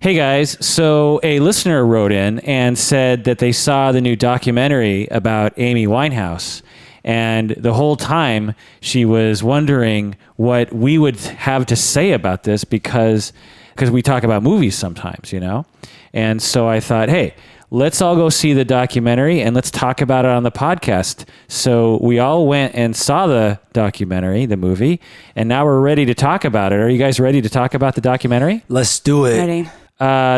Hey guys, so a listener wrote in and said that they saw the new documentary about Amy Winehouse. And the whole time she was wondering what we would have to say about this because we talk about movies sometimes, you know? And so I thought, hey, let's all go see the documentary and let's talk about it on the podcast. So we all went and saw the documentary, the movie, and now we're ready to talk about it. Are you guys ready to talk about the documentary? Let's do it. Ready.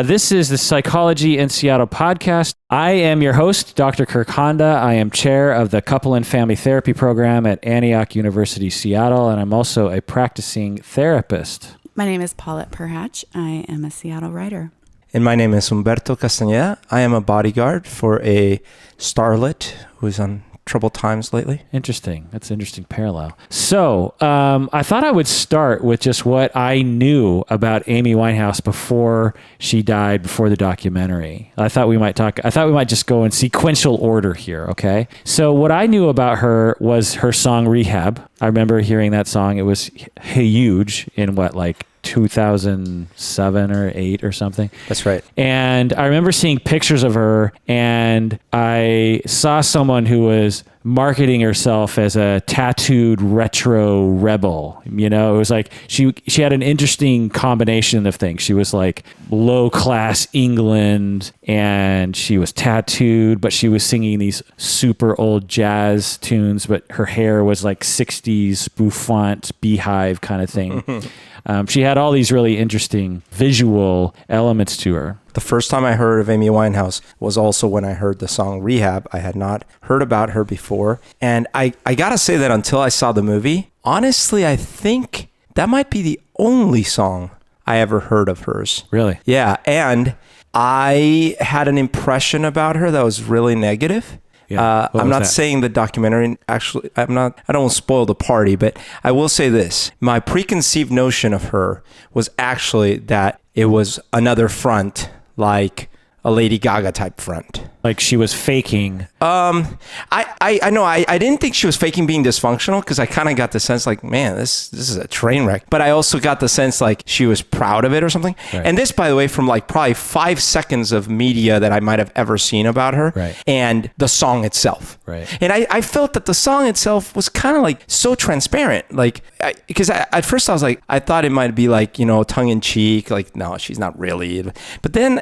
This is the Psychology in Seattle podcast. I am your host, Dr. Kirk Honda. I am chair of the Couple and Family Therapy program at Antioch University, Seattle, and I'm also a practicing therapist. My name is Paulette Perhach. I am a Seattle writer. And my name is Humberto Castañeda. I am a bodyguard for a starlet who's on troubled times lately. Interesting. That's an interesting parallel. So I thought I would start with just what I knew about Amy Winehouse before she died, before the documentary. I thought we might just go in sequential order here, okay? So what I knew about her was her song Rehab. I remember hearing that song. It was huge in 2007 or 8 or something. That's right. And I remember seeing pictures of her, and I saw someone who was marketing herself as a tattooed retro rebel. You know, it was like she had an interesting combination of things. She was like low class England, and she was tattooed, but she was singing these super old jazz tunes, but her hair was like 60s bouffant beehive kind of thing. She had all these really interesting visual elements to her. The first time I heard of Amy Winehouse was also when I heard the song Rehab. I had not heard about her before. And I gotta say that until I saw the movie, honestly, I think that might be the only song I ever heard of hers. Really? Yeah. And I had an impression about her that was really negative. Yeah. I'm not saying the documentary, actually, I don't want to spoil the party, but I will say this. My preconceived notion of her was actually that it was another front, like a Lady Gaga type front. Like she was faking. I know I didn't think she was faking being dysfunctional, because I kind of got the sense like, man, this is a train wreck. But I also got the sense like she was proud of it or something. Right. And this, by the way, from like probably 5 seconds of media that I might have ever seen about her. Right. And the song itself. Right. And I felt that the song itself was kind of like so transparent. Like, because at first I was like, I thought it might be like, you know, tongue in cheek. Like, no, she's not really. But then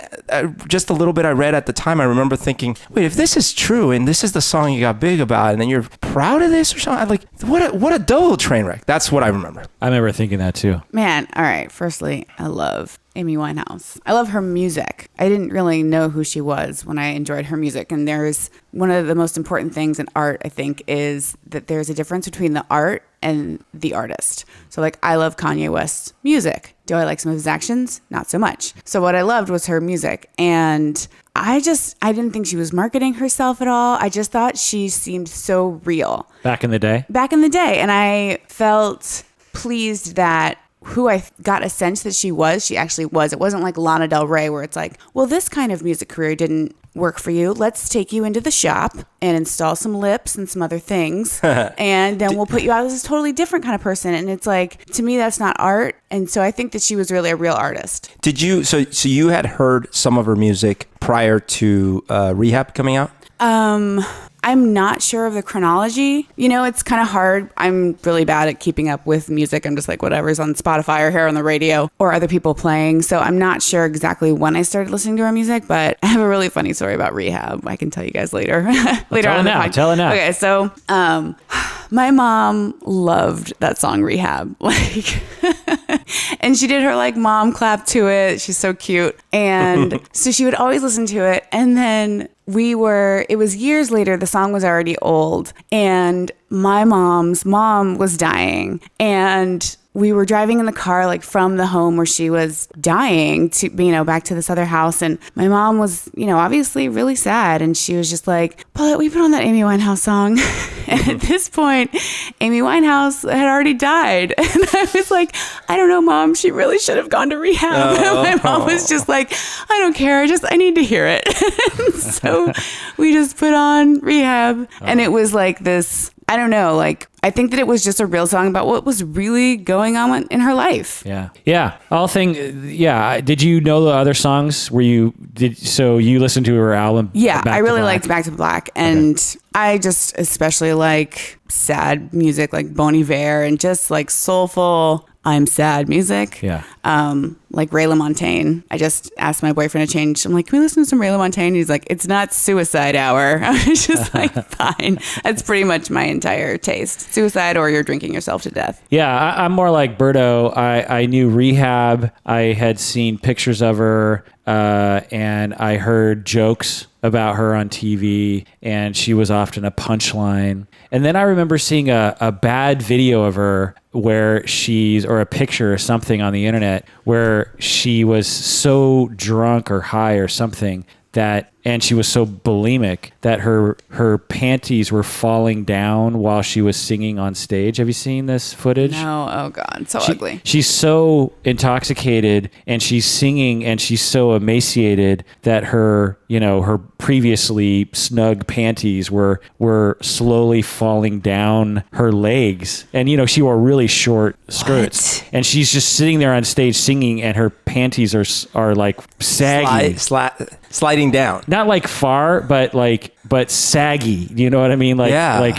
just a little bit I read at the time, I remember thinking, wait, if this is true and this is the song you got big about and then you're proud of this or something, I'm like, what a double train wreck. That's what I remember. I remember thinking that too. Man, all right. Firstly, I love Amy Winehouse. I love her music. I didn't really know who she was when I enjoyed her music. And there's one of the most important things in art, I think, is that there's a difference between the art and the artist. So like, I love Kanye West's music. Do I like some of his actions? Not so much. So what I loved was her music. And I didn't think she was marketing herself at all. I just thought she seemed so real. Back in the day? Back in the day. And I felt pleased that who I got a sense that she actually was. It wasn't like Lana Del Rey, where it's like, well, this kind of music career didn't work for you. Let's take you into the shop and install some lips and some other things. And then we'll put you out as this totally different kind of person. And it's like, to me, that's not art. And so I think that she was really a real artist. Did you, so you had heard some of her music prior to Rehab coming out? I'm not sure of the chronology. You know, it's kind of hard. I'm really bad at keeping up with music. I'm just like, whatever's on Spotify or here on the radio or other people playing. So I'm not sure exactly when I started listening to her music, but I have a really funny story about Rehab. I can tell you guys later. Later on in the podcast. Tell it now. Okay, so my mom loved that song Rehab. Like, and she did her like mom clap to it. She's so cute. And so she would always listen to it. And then it was years later, the song was already old, and my mom's mom was dying, and we were driving in the car, like from the home where she was dying to, back to this other house. And my mom was, obviously really sad. And she was just like, Paulette, we put on that Amy Winehouse song. And at this point, Amy Winehouse had already died. And I was like, I don't know, Mom, she really should have gone to rehab. And my mom was just like, I don't care. I need to hear it. So we just put on Rehab. And it was like this, I don't know. Like, I think that it was just a real song about what was really going on in her life. Yeah. Yeah. Did you know the other songs? So you listened to her album? Yeah. Back I to really Black? liked Back to Black. And I just especially like sad music like Bon Iver and just like soulful, I'm sad music. Yeah. Like Ray LaMontagne. I just asked my boyfriend to change. I'm like, can we listen to some Ray LaMontagne? He's like, it's not Suicide Hour. I was just like, fine. That's pretty much my entire taste. Suicide or you're drinking yourself to death. Yeah, I'm more like Berto. I knew Rehab. I had seen pictures of her, and I heard jokes about her on TV, and she was often a punchline. And then I remember seeing a bad video of her or a picture or something on the internet where she was so drunk or high or something and she was so bulimic that her panties were falling down while she was singing on stage. Have you seen this footage? No. Oh God. So ugly. She's so intoxicated and she's singing and she's so emaciated that her previously snug panties were slowly falling down her legs. And, she wore really short skirts. What? And she's just sitting there on stage singing and her panties are like saggy. Sliding down. Not like far, but saggy. You know what I mean? Like, Yeah. Like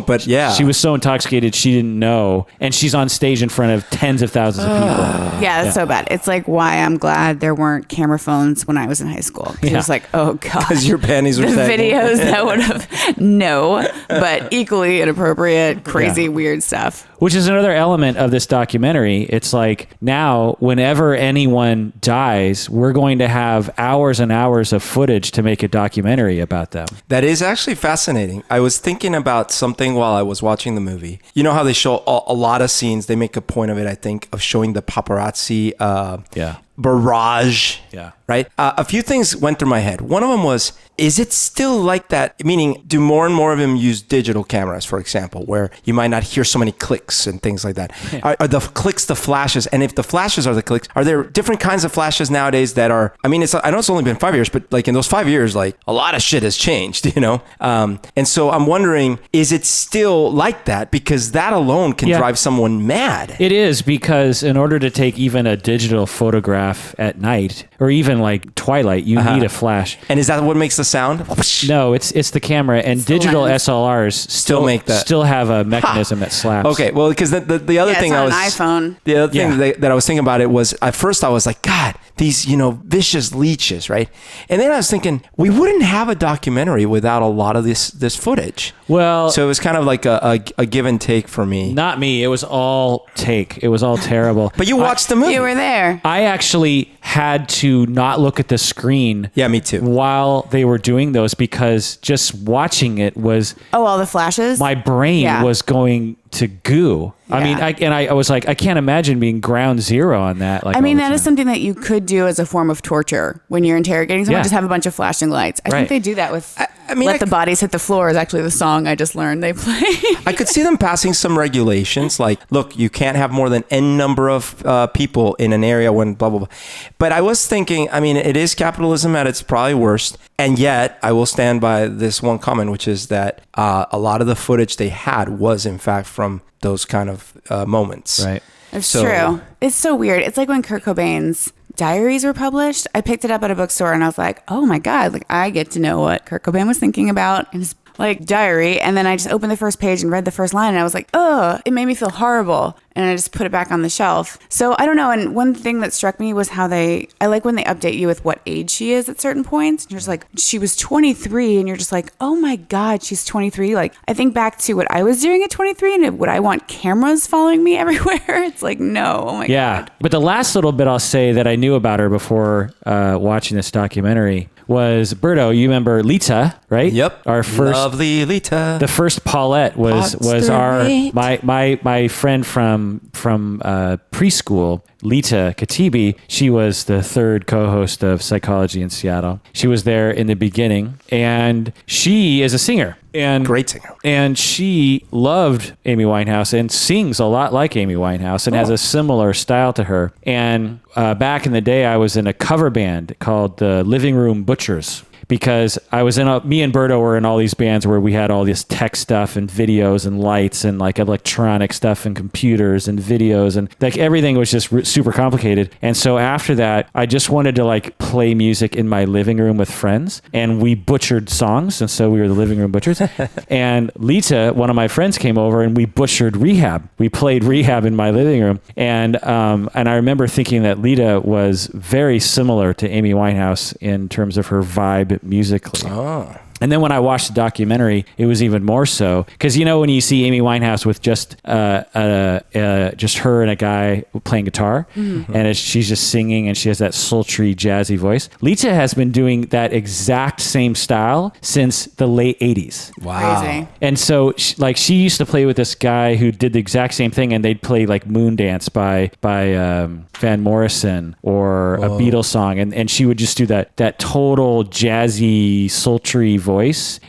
but yeah. She was so intoxicated she didn't know, and she's on stage in front of tens of thousands of people. Yeah, it's so bad. It's like why I'm glad there weren't camera phones when I was in high school. It was like, oh God. Because your panties were the sagging. videos that would have but equally inappropriate, crazy, weird stuff. Which is another element of this documentary. It's like now, whenever anyone dies, we're going to have hours and hours of footage to make a documentary about them. That is actually fascinating. I was thinking about something while I was watching the movie. You know how they show a lot of scenes, they make a point of it, I think, of showing the paparazzi barrage. Yeah. Right? A few things went through my head. One of them was, is it still like that? Meaning, do more and more of them use digital cameras, for example, where you might not hear so many clicks and things like that? Yeah. Are the clicks the flashes? And if the flashes are the clicks, are there different kinds of flashes nowadays that are, I know it's only been 5 years, but like in those 5 years, like a lot of shit has changed, And so I'm wondering, is it still like that? Because that alone can drive someone mad. It is, because in order to take even a digital photograph at night, or even like twilight, you need a flash. And is that what makes the sound? No, it's the camera, and digital SLRs still make that. Still have a mechanism that slaps. Okay, well, because the other thing it's on an iPhone. The other thing that I was thinking about it was, at first I was like, God, these vicious leeches, right? And then I was thinking, we wouldn't have a documentary without a lot of this footage. Well, so it was kind of like a give and take for me. Not me. It was all take. It was all terrible. But you watched the movie. You were there. I actually had to not look at the screen. Yeah, me too. While they were doing those, because just watching it was... Oh, all the flashes? My brain was going to goo. Yeah. I mean, I was like, I can't imagine being ground zero on that. Like, that is something that you could do as a form of torture when you're interrogating someone. Just have a bunch of flashing lights. I think they do that with Let the Bodies Hit the Floor is actually the song I just learned they play. I could see them passing some regulations like, look, you can't have more than N number of people in an area when blah, blah, blah. But I was thinking, it is capitalism at its probably worst. And yet I will stand by this one comment, which is that a lot of the footage they had was in fact from those kind of moments. Right. It's true. It's so weird. It's like when Kurt Cobain's diaries were published. I picked it up at a bookstore and I was like, oh my God, like I get to know what Kurt Cobain was thinking about in his diary. And then I just opened the first page and read the first line and I was like, oh, it made me feel horrible. And I just put it back on the shelf. So I don't know. And one thing that struck me was how I like when they update you with what age she is at certain points. And you're just like, she was 23. And you're just like, oh my God, she's 23. Like, I think back to what I was doing at 23 and would I want cameras following me everywhere? It's like, no, oh my God. But the last little bit I'll say that I knew about her before watching this documentary was, Berto, you remember Lita, right? Yep. Our first lovely Lita. The first Paulette was my friend from preschool, Lita Katibi. She was the third co-host of Psychology in Seattle. She was there in the beginning, and she is a singer. And great singer. And she loved Amy Winehouse and sings a lot like Amy Winehouse and has a similar style to her. And back in the day, I was in a cover band called the Living Room Butchers, because me and Berto were in all these bands where we had all this tech stuff and videos and lights and like electronic stuff and computers and videos and like everything was just super complicated. And so after that, I just wanted to like play music in my living room with friends, and we butchered songs. And so we were the living room butchers. And Lita, one of my friends, came over and we butchered Rehab. We played Rehab in my living room. And I remember thinking that Lita was very similar to Amy Winehouse in terms of her vibe musically. Oh. And then when I watched the documentary, it was even more so because when you see Amy Winehouse with just her and a guy playing guitar, and she's just singing and she has that sultry jazzy voice. Lita has been doing that exact same style since the late 80s. Wow. Crazy. And so she used to play with this guy who did the exact same thing, and they'd play like Moon Dance by Van Morrison or a Beatles song, and she would just do that total jazzy sultry voice.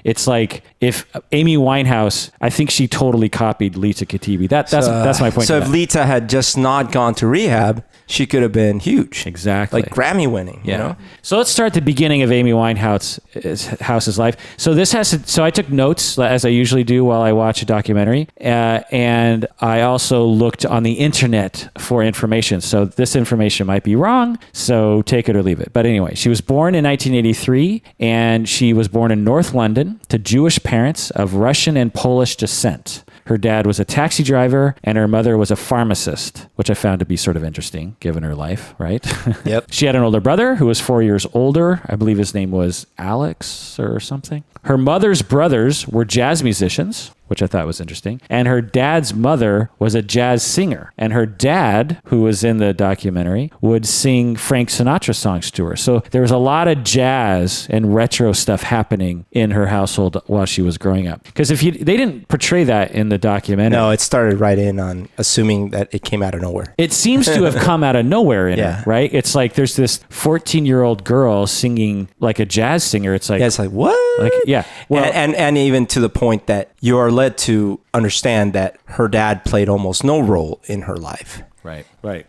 It's like if Amy Winehouse, I think she totally copied Lita Katibi. That's my point. So if Lita had just not gone to rehab, she could have been huge. Exactly. Like Grammy winning, Yeah. you know? So let's start the beginning of Amy Winehouse's life. So I took notes as I usually do while I watch a documentary. And I also looked on the internet for information. So this information might be wrong, so take it or leave it. But anyway, she was born in 1983, and she was born in North London to Jewish parents of Russian and Polish descent. Her dad was a taxi driver and her mother was a pharmacist, which I found to be sort of interesting given her life, right? Yep. She had an older brother who was 4 years older. I believe his name was Alex or something. Her mother's brothers were jazz musicians, which I thought was interesting. And her dad's mother was a jazz singer. And her dad, who was in the documentary, would sing Frank Sinatra songs to her. So there was a lot of jazz and retro stuff happening in her household while she was growing up. Because they didn't portray that in the documentary. No, it started right in on assuming that it came out of nowhere. It seems to have come out of nowhere in Yeah. her, right? It's like there's this 14-year-old girl singing like a jazz singer. It's like, Yeah, it's like, what? like yeah. Well, and even to the point that you are led to understand that her dad played almost no role in her life. right.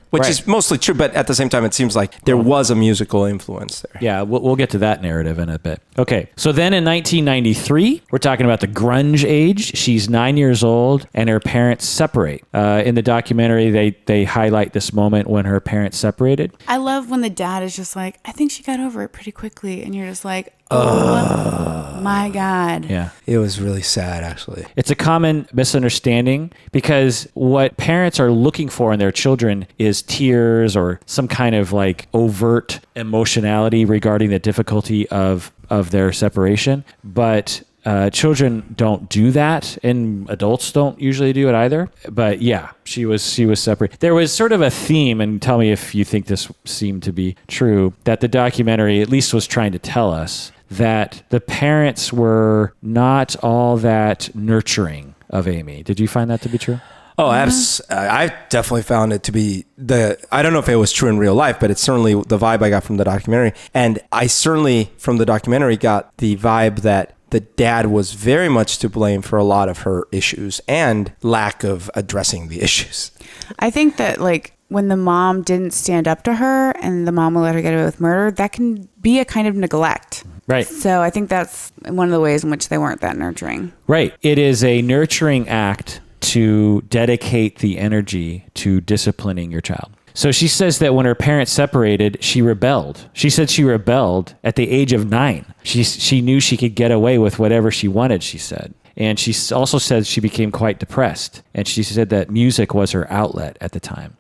Which is mostly true, but at the same time, it seems like there was a musical influence there. Yeah, we'll get to that narrative in a bit. Okay, so then in 1993, we're talking about the grunge age. She's 9 years old, and her parents separate. In the documentary, they highlight this moment when her parents separated. I love when the dad is just like, I think she got over it pretty quickly. And you're just like, oh my God. Yeah. It was really sad, actually. It's a common misunderstanding because what parents are looking for in their children is tears or some kind of like overt emotionality regarding the difficulty of their separation. But children don't do that, and adults don't usually do it either. But yeah, she was separate. There was sort of a theme, and tell me if you think this seemed to be true, that the documentary at least was trying to tell us that the parents were not all that nurturing of Amy. Did you find that to be true? Oh, I definitely found it to be I don't know if it was true in real life, but it's certainly the vibe I got from the documentary. And I certainly, from the documentary, got the vibe that the dad was very much to blame for a lot of her issues and lack of addressing the issues. I think that like when the mom didn't stand up to her and the mom will let her get away with murder, that can be a kind of neglect. Right. So I think that's one of the ways in which they weren't that nurturing. Right. It is a nurturing act to dedicate the energy to disciplining your child. So she says that when her parents separated, she rebelled. She said she rebelled at the age of 9. She knew she could get away with whatever she wanted, she said. And she also said she became quite depressed. And she said that music was her outlet at the time.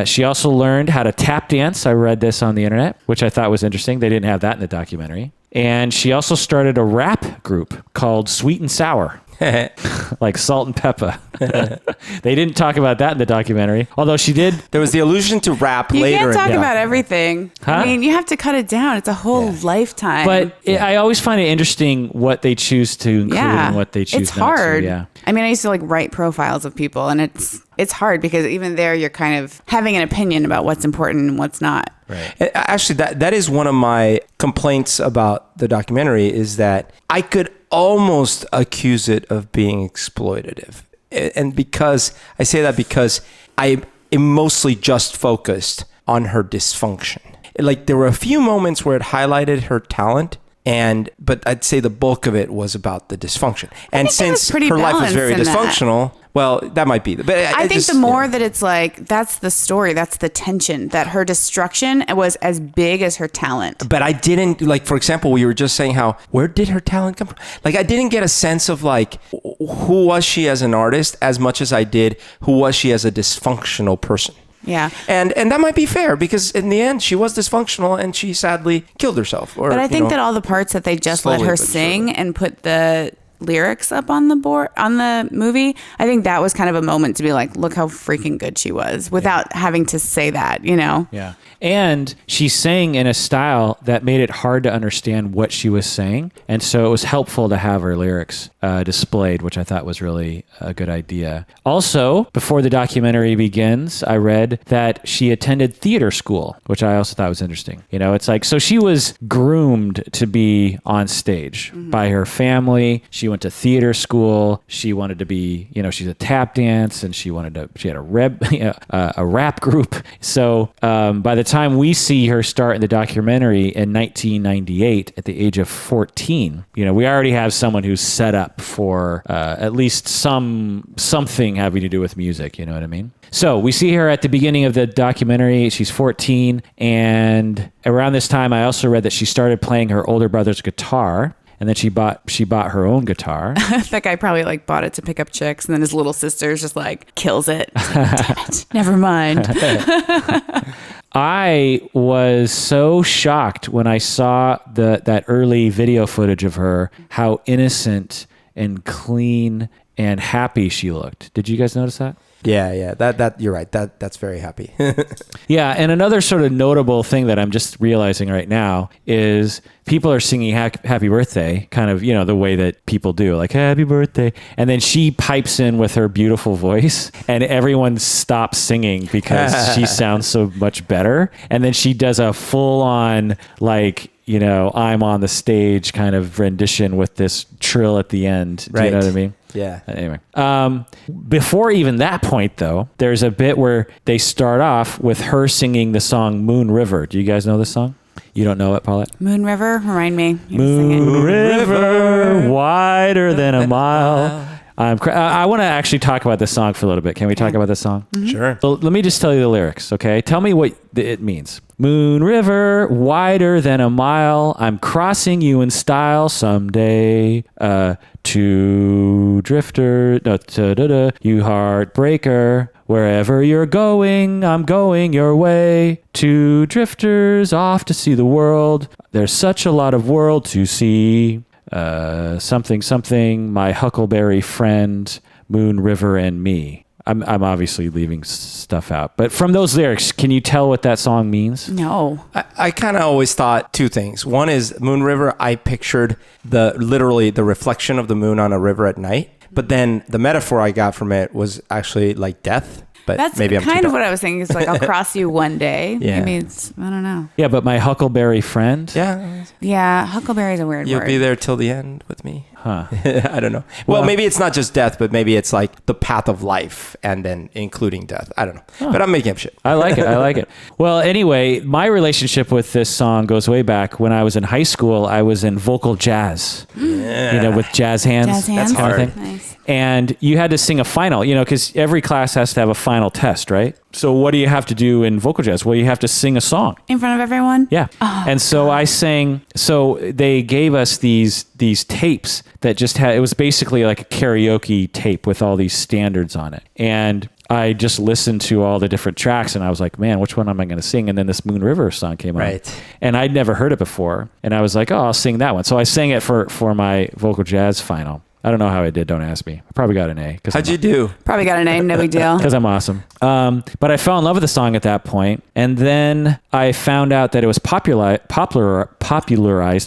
She also learned how to tap dance. I read this on the internet, which I thought was interesting. They didn't have that in the documentary. And she also started a rap group called Sweet and Sour. Like salt and pepper. They didn't talk about that in the documentary, although she did. There was the allusion to rap You later. can't talk in about everything. Huh? I mean, you have to cut it down. It's a whole lifetime. But I always find it interesting what they choose to include and what they choose it's not hard. to. Yeah. I mean, I used to like write profiles of people, and it's hard because even there you're kind of having an opinion about what's important and what's not. Right. Actually, that is one of my complaints about the documentary is that I could almost accuse it of being exploitative. And because I say that because I am mostly just focused on her dysfunction. Like there were a few moments where it highlighted her talent, But I'd say the bulk of it was about the dysfunction. And think it was since pretty her life was balanced very in that. dysfunctional, well, that might be. But I think the more that it's like, that's the story, that's the tension, that her destruction was as big as her talent. But I didn't, like, for example, we were just saying where did her talent come from? Like, I didn't get a sense of, like, who was she as an artist as much as I did who was she as a dysfunctional person. Yeah. And that might be fair because in the end, she was dysfunctional and she sadly killed herself. But I think that all the parts that they just let her sing and put the lyrics up on the board on the movie, I think that was kind of a moment to be like, look how freaking good she was without having to say that, you know? Yeah. And she sang in a style that made it hard to understand what she was saying. And so it was helpful to have her lyrics displayed, which I thought was really a good idea. Also, before the documentary begins, I read that she attended theater school, which I also thought was interesting. You know, it's like, so she was groomed to be on stage by her family. She went to theater school. She wanted to be, you know, she's a tap dance and she had a rap group. So by the time we see her start in the documentary in 1998 at the age of 14, you know, we already have someone who's set up for at least something having to do with music. You know what I mean? So we see her at the beginning of the documentary. She's 14. And around this time, I also read that she started playing her older brother's guitar. And then she bought her own guitar. That guy probably like bought it to pick up chicks, and then his little sister's just like kills it. Like, damn it, never mind. I was so shocked when I saw that early video footage of her, how innocent and clean and happy she looked. Did you guys notice that? Yeah. That you're right. That's very happy. Yeah, and another sort of notable thing that I'm just realizing right now is people are singing happy birthday, kind of, you know, the way that people do, like happy birthday. And then she pipes in with her beautiful voice and everyone stops singing because she sounds so much better. And then she does a full on, like, you know, I'm on the stage kind of rendition with this trill at the end. Do you know what I mean? Yeah. Anyway, before even that point, though, there's a bit where they start off with her singing the song Moon River. Do you guys know this song? You don't know it, Paulette? Moon River, remind me. Moon River, wider than a mile. I want to actually talk about this song for a little bit. Can we talk about this song? Mm-hmm. Sure. So let me just tell you the lyrics, okay? Tell me what it means. Moon River, wider than a mile. I'm crossing you in style someday. To drifter, you heartbreaker. Wherever you're going, I'm going your way. Two drifters off to see the world. There's such a lot of world to see. Something, my huckleberry friend, Moon River and me. I'm obviously leaving stuff out, but from those lyrics, can you tell what that song means? No. I kind of always thought two things. One is Moon River. I pictured literally the reflection of the moon on a river at night. But then the metaphor I got from it was actually like death. But That's maybe I'm kind of what I was thinking. It's like, I'll cross you one day. Yeah. Maybe it's, I don't know. Yeah, but my huckleberry friend? Yeah. Yeah, huckleberry's a weird You'll word. be there till the end with me. Huh. I don't know. Well, maybe it's not just death, but maybe it's like the path of life and then including death. I don't know. Huh. But I'm making up shit. I like it. Well, anyway, my relationship with this song goes way back. When I was in high school, I was in vocal jazz. Yeah. You know, with jazz hands. Jazz hands? Kind of That's thing. Nice. And you had to sing a final, you know, because every class has to have a final test, right? So what do you have to do in vocal jazz? Well, you have to sing a song. In front of everyone? Yeah. Oh, and so I sang, so they gave us these tapes that just had, it was basically like a karaoke tape with all these standards on it. And I just listened to all the different tracks and I was like, man, which one am I going to sing? And then this Moon River song came on. Right. And I'd never heard it before. And I was like, oh, I'll sing that one. So I sang it for my vocal jazz final. I don't know how I did. Don't ask me. I probably got an A. How'd you do? Probably got a name, no big deal. Because I'm awesome. But I fell in love with the song at that point. And then I found out that it was popularized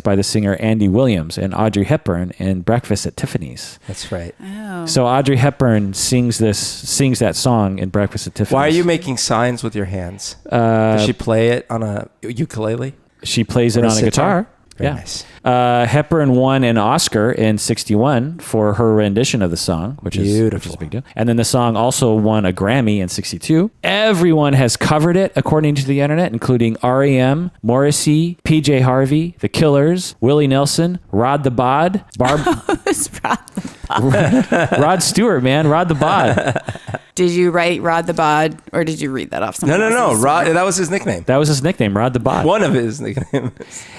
by the singer Andy Williams and Audrey Hepburn in Breakfast at Tiffany's. That's right. Oh. So Audrey Hepburn sings that song in Breakfast at Tiffany's. Why are you making signs with your hands? Does she play it on a ukulele? She plays it Or a on a sitar? guitar. Very nice. Hepburn won an Oscar in 1961 for her rendition of the song, which is a big deal. And then the song also won a Grammy in 1962. Everyone has covered it, according to the internet, including R.E.M., Morrissey, P.J. Harvey, The Killers, Willie Nelson, Rod the Bod, Rod Stewart, man, Rod the Bod. Did you write Rod the Bod, or did you read that off someone else's? No. Rod, that was his nickname. That was his nickname, Rod the Bod. One of his nicknames.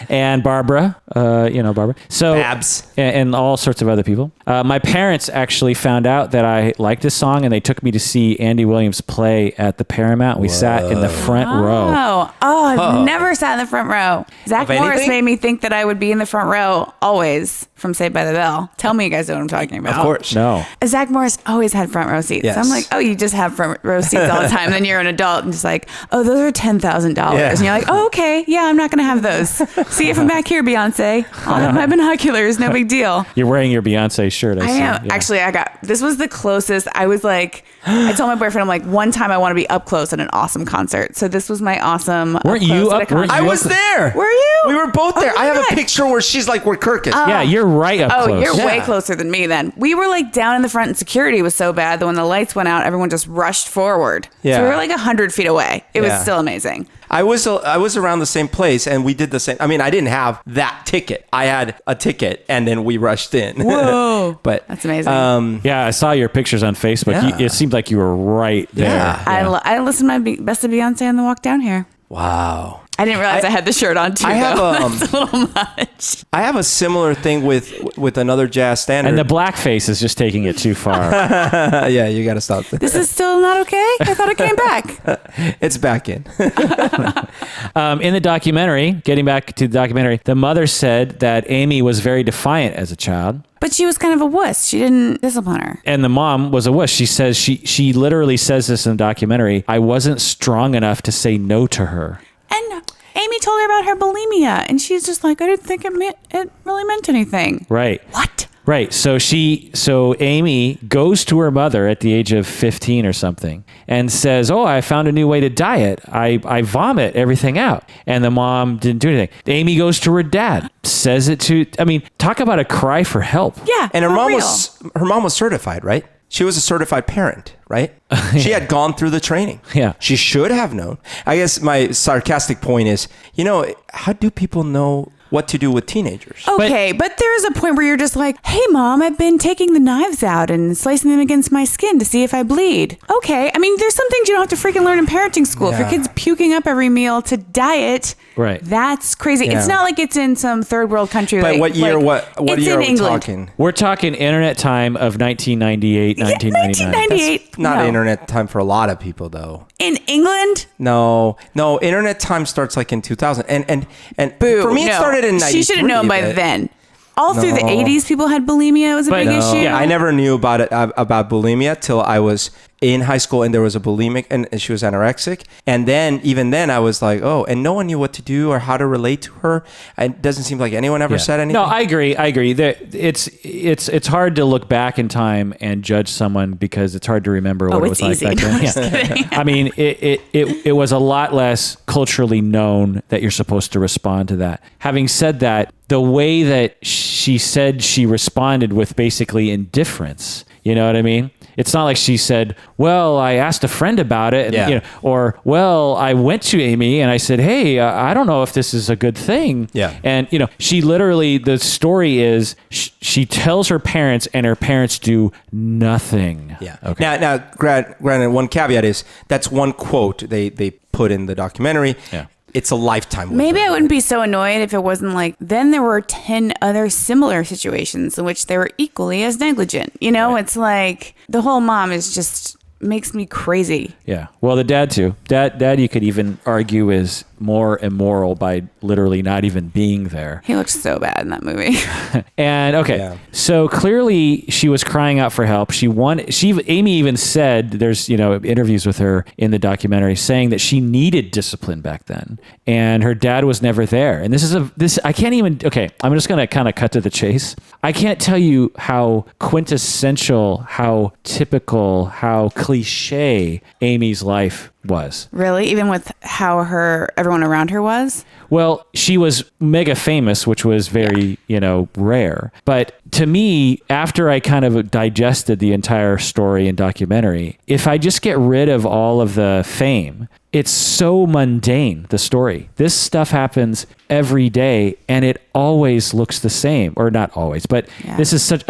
And Barbara, Barbara. So Babs. And all sorts of other people. My parents actually found out that I liked this song, and they took me to see Andy Williams play at the Paramount. We sat in the front row. I've never sat in the front row. Zach Of Morris anything? made me think that I would be in the front row always from Saved by the Bell. Tell me you guys know what I'm talking about. Of course. No. Zach Morris always had front row seats. Yes. So I'm like, oh, you just have front row seats all the time. Then you're an adult and just like, oh, those are $10,000. Yeah. And you're like, oh, okay. Yeah, I'm not going to have those. See you from back here, Beyonce. I'll have my binoculars. No big deal. You're wearing your Beyonce shirt. I am. Yeah. Actually, this was the closest. I was like, I told my boyfriend, I'm like, one time I want to be up close at an awesome concert. So this was my awesome. Weren't you close at up- a weren't concert. I was there. Were you? We were both there. Oh my I have God. a picture where she's like where Kirk is. Yeah, you're right up Oh, close. you're way Yeah. closer than me then. We were like down in the front and security was so bad that when the lights went out, everyone just rushed forward. Yeah. So we were like 100 feet away. It was Yeah. still amazing. I was around the same place, and we did the same. I mean, I didn't have that ticket. I had a ticket, and then we rushed in. Whoa. But That's amazing. Yeah, I saw your pictures on Facebook. Yeah. It seemed like you were right there. Yeah. I listened to my Best of Beyonce on the walk down here. wow. I didn't realize I had the shirt on too. I have, though. um, That's a little much. I have a similar thing with another jazz standard. And the blackface is just taking it too far. yeah, you got to stop. This is still not okay? I thought it came back. It's back in. In the documentary, getting back to the documentary, the mother said that Amy was very defiant as a child. But she was kind of a wuss. She didn't discipline her. And the mom was a wuss. She says she literally says this in the documentary. I wasn't strong enough to say no to her. And Amy told her about her bulimia, and she's just like, I didn't think it really meant anything. Right. What? Right. So Amy goes to her mother at the age of 15 or something and says, oh, I found a new way to diet. I vomit everything out. And the mom didn't do anything. Amy goes to her dad, says it to, talk about a cry for help. Yeah. And her for mom real. was certified, right? She was a certified parent, right? She had gone through the training. Yeah. She should have known. I guess my sarcastic point is, how do people know what to do with teenagers? Okay, but there's a point where you're just like, hey, Mom, I've been taking the knives out and slicing them against my skin to see if I bleed. Okay. There's some things you don't have to freaking learn in parenting school. If your Yeah. kid's puking up every meal to diet, Right. that's crazy. Yeah. It's not like it's in some third world country. But like, what year? like, What it's year in are we England. talking? We're talking internet time of 1998, Yeah, 1999. 1998. Not no. internet time for a lot of people, though. In England? No, internet time starts like in 2000, and Boo. for me it no. started in 93. She should have known by but- then. All through the No. 80s, people had bulimia. It was a big no. issue. Yeah, I never knew about it about bulimia till I was in high school, and there was a bulimic, and she was anorexic. And then even then, I was like, oh, and no one knew what to do or how to relate to her. It doesn't seem like anyone ever said anything. No, I agree. It's hard to look back in time and judge someone because it's hard to remember what it was it's like easy. back No, then. I'm just kidding. It was a lot less culturally known that you're supposed to respond to that. Having said that, the way that she said she responded with basically indifference, you know what I mean? It's not like she said, well, I asked a friend about it, and, Yeah. or, well, I went to Amy and I said, hey, I don't know if this is a good thing. Yeah. And, she literally, the story is she tells her parents and her parents do nothing. Yeah. Okay. Now, granted, one caveat is that's one quote they put in the documentary. Yeah. It's a lifetime. with Maybe her. I wouldn't be so annoyed if it wasn't like, then there were 10 other similar situations in which they were equally as negligent. It's like the whole mom is just makes me crazy. Yeah. Well, the dad too. Dad, you could even argue is more immoral by literally not even being there. He looks so bad in that movie. And okay, Yeah. so clearly she was crying out for help. Amy even said there's, interviews with her in the documentary saying that she needed discipline back then and her dad was never there. And I can't even, okay, I'm just going to kind of cut to the chase. I can't tell you how quintessential, how typical, how cliche Amy's life was. Really? Even with how everyone around her was? Well, she was mega famous, which was very, rare. But to me, after I kind of digested the entire story and documentary, if I just get rid of all of the fame, it's so mundane, the story. This stuff happens every day and it always looks the same, or not always, but this is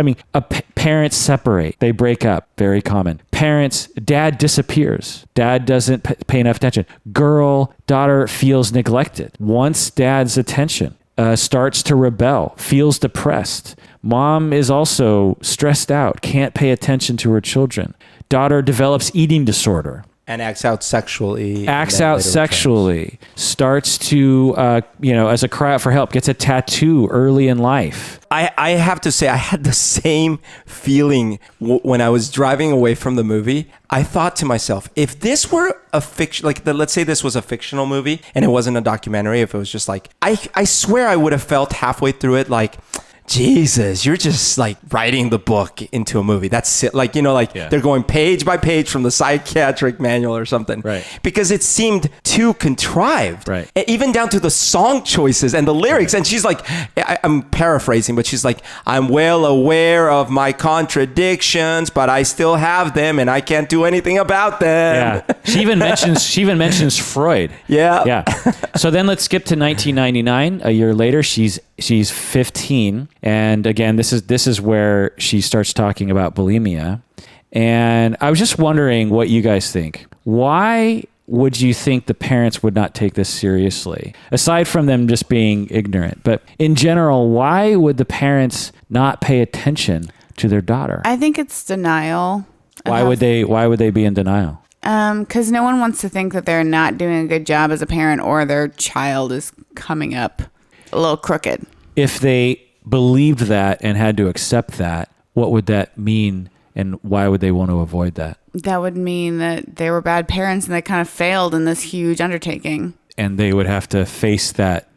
parents separate, they break up, very common. Dad disappears. Dad doesn't pay enough attention. Daughter feels neglected, wants dad's attention, starts to rebel, feels depressed. Mom is also stressed out, can't pay attention to her children. Daughter develops eating disorder. And acts out sexually. Starts to, as a cry out for help, gets a tattoo early in life. I have to say, I had the same feeling when I was driving away from the movie. I thought to myself, if this were a fiction, let's say this was a fictional movie and it wasn't a documentary, if it was just like, I swear I would have felt halfway through it like, Jesus, you're just like writing the book into a movie. That's it. They're going page by page from the psychiatric manual or something. Right. Because it seemed too contrived. Right. Even down to the song choices and the lyrics. Right. And she's like, I'm paraphrasing, but she's like, I'm well aware of my contradictions, but I still have them and I can't do anything about them. Yeah. She even mentions Freud. Yeah. Yeah. So then let's skip to 1999. A year later, she's 15. And again, this is where she starts talking about bulimia. And I was just wondering what you guys think. Why would you think the parents would not take this seriously? Aside from them just being ignorant, but in general, why would the parents not pay attention to their daughter? I think it's denial. Why would they be in denial? Because no one wants to think that they're not doing a good job as a parent or their child is coming up a little crooked. If they believed that and had to accept that, what would that mean, and why would they want to avoid that? That would mean that they were bad parents and they kind of failed in this huge undertaking. And they would have to face that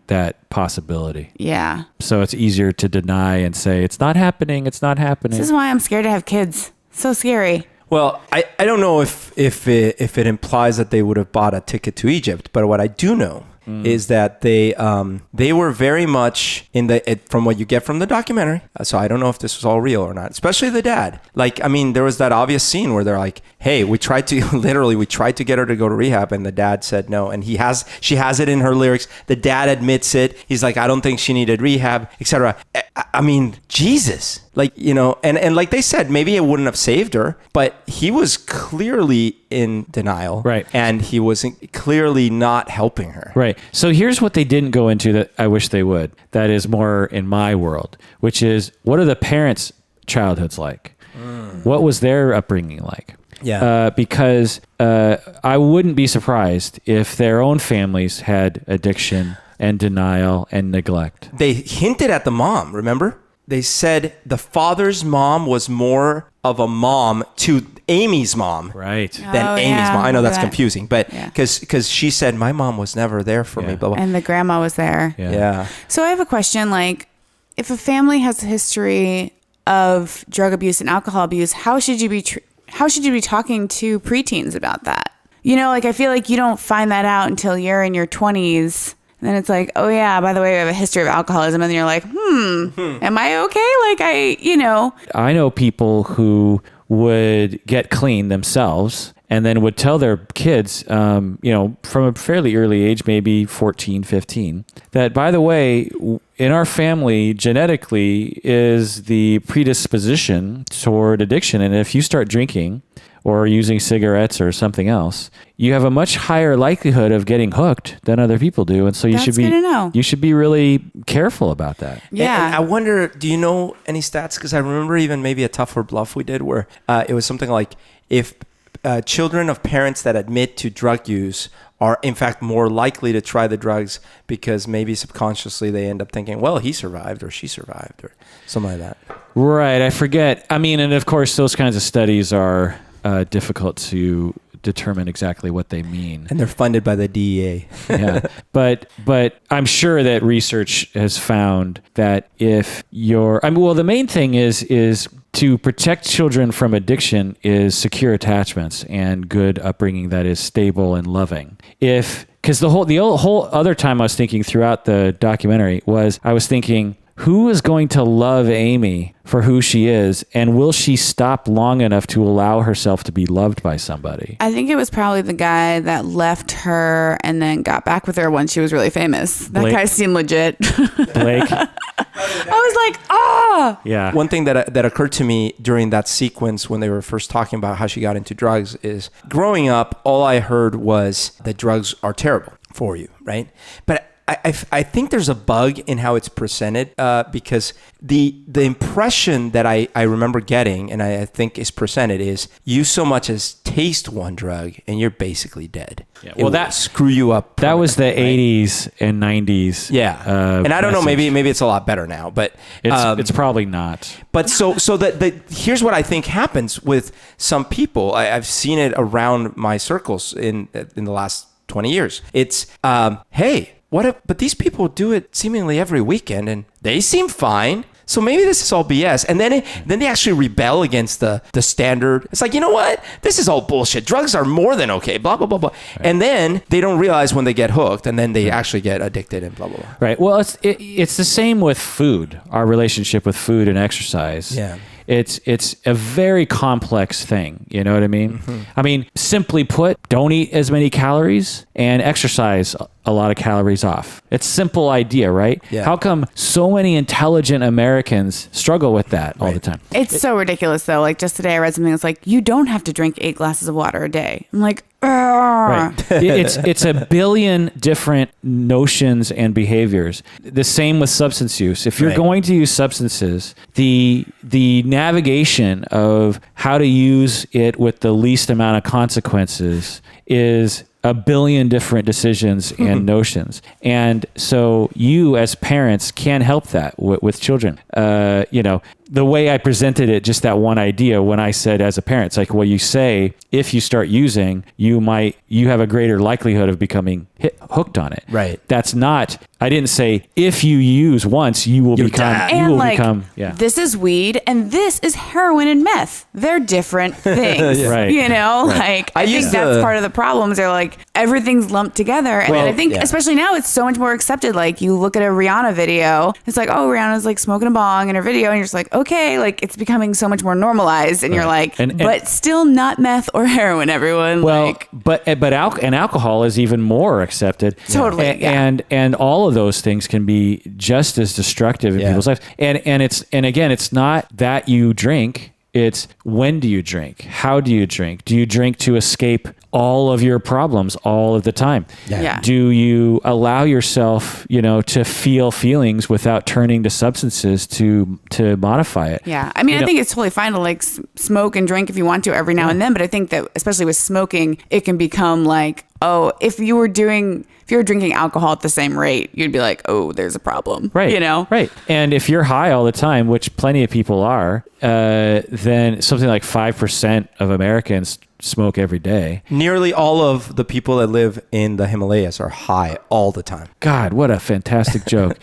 possibility. Yeah. So it's easier to deny and say, it's not happening, it's not happening. This is why I'm scared to have kids. So scary. Well, I don't know if it implies that they would have bought a ticket to Egypt, but what I do know is that they were very much from what you get from the documentary. So I don't know if this was all real or not, especially the dad. There was that obvious scene where they're like, hey, we tried to get her to go to rehab and the dad said no. And she has it in her lyrics. The dad admits it. He's like, I don't think she needed rehab, etc. I mean, Jesus. And like they said, maybe it wouldn't have saved her, but he was clearly in denial. Right. And he was clearly not helping her. Right. So here's what they didn't go into that I wish they would. That is more in my world, which is, what are the parents' childhoods like? What was their upbringing like? Yeah. Because I wouldn't be surprised if their own families had addiction and denial and neglect. They hinted at the mom, remember? They said the father's mom was more of a mom to Amy's mom, right? Than Amy's mom. I know that's confusing, but because she said my mom was never there for me, blah, blah. And the grandma was there. Yeah. So I have a question. If a family has a history of drug abuse and alcohol abuse, how should you be talking to preteens about that? I feel like you don't find that out until you're in your 20s. And then it's like, oh yeah, by the way, we have a history of alcoholism. And then you're like, am I okay? I know people who would get clean themselves and then would tell their kids, from a fairly early age, maybe 14, 15, that, by the way, in our family, genetically is the predisposition toward addiction. And if you start drinking or using cigarettes or something else, you have a much higher likelihood of getting hooked than other people do. And so you should be really careful about that. Yeah. And I wonder, do you know any stats? Because I remember even maybe a Tough or Bluff we did where it was something like, if children of parents that admit to drug use are in fact more likely to try the drugs because maybe subconsciously they end up thinking, well, he survived or she survived or something like that. Right. I forget. I mean, and of course, those kinds of studies are difficult to determine exactly what they mean. And they're funded by the DEA. Yeah. But I'm sure that research has found that if the main thing is to protect children from addiction is secure attachments and good upbringing that is stable and loving. because the whole other time I was thinking throughout the documentary was I was thinking, who is going to love Amy for who she is, and will she stop long enough to allow herself to be loved by somebody? I think it was probably the guy that left her and then got back with her when she was really famous. That Blake. guy seemed legit. Blake? I was like, ah! Yeah. One thing that occurred to me during that sequence when they were first talking about how she got into drugs is growing up, all I heard was that drugs are terrible for you, right? But I think there's a bug in how it's presented because the impression that I remember getting and I think is presented is you so much as taste one drug and you're basically dead. Yeah. Well, that screw you up. That was the right? 80s and 90s. Yeah. And I don't know, maybe it's a lot better now, but it's probably not. But so here's what I think happens with some people. I've seen it around my circles in the last 20 years. It's, hey, but these people do it seemingly every weekend and they seem fine. So maybe this is all BS. And then they actually rebel against the standard. It's like, you know what? This is all bullshit. Drugs are more than okay, blah, blah, blah, blah. Right. And then they don't realize when they get hooked and then they actually get addicted and blah, blah, blah. Right. Well, it's the same with food, our relationship with food and exercise. Yeah. It's a very complex thing. You know what I mean? Mm-hmm. I mean, simply put, don't eat as many calories and exercise a lot of calories off. It's a simple idea, right? Yeah. How come so many intelligent Americans struggle with that all the time? It's so ridiculous, though. Like just today, I read something that's like, you don't have to drink 8 glasses of water a day. I'm like, right. It's a billion different notions and behaviors. The same with substance use. If you're going to use substances, the navigation of how to use it with the least amount of consequences is a billion different decisions and notions. And so you as parents can help that with children. The way I presented it, just that one idea when I said as a parent, it's like, well, you say, if you start using, you have a greater likelihood of becoming hooked on it. Right. That's not, I didn't say, if you use once, you will become, this is weed and this is heroin and meth. They're different things. Right. You know, like, I think that's part of the problems. They're like, everything's lumped together. And I think, especially now, it's so much more accepted. Like, you look at a Rihanna video, it's like, oh, Rihanna's like smoking a bong in her video. And you're just like, okay, like it's becoming so much more normalized. And you're like, but still not meth or heroin, everyone. Well, like, but alcohol is even more accepted. Totally. And all of those things can be just as destructive in people's lives. And again, it's not that you drink. It's when do you drink? How do you drink? Do you drink to escape all of your problems all of the time? Yeah. Do you allow yourself, to feel feelings without turning to substances to modify it? Yeah. I mean, I think it's totally fine to like smoke and drink if you want to every now and then. But I think that especially with smoking, it can become like, oh, if you were drinking alcohol at the same rate, you'd be like, oh, there's a problem. Right. Right. And if you're high all the time, which plenty of people are, then something like 5% of Americans smoke every day. Nearly all of the people that live in the Himalayas are high all the time. God, what a fantastic joke.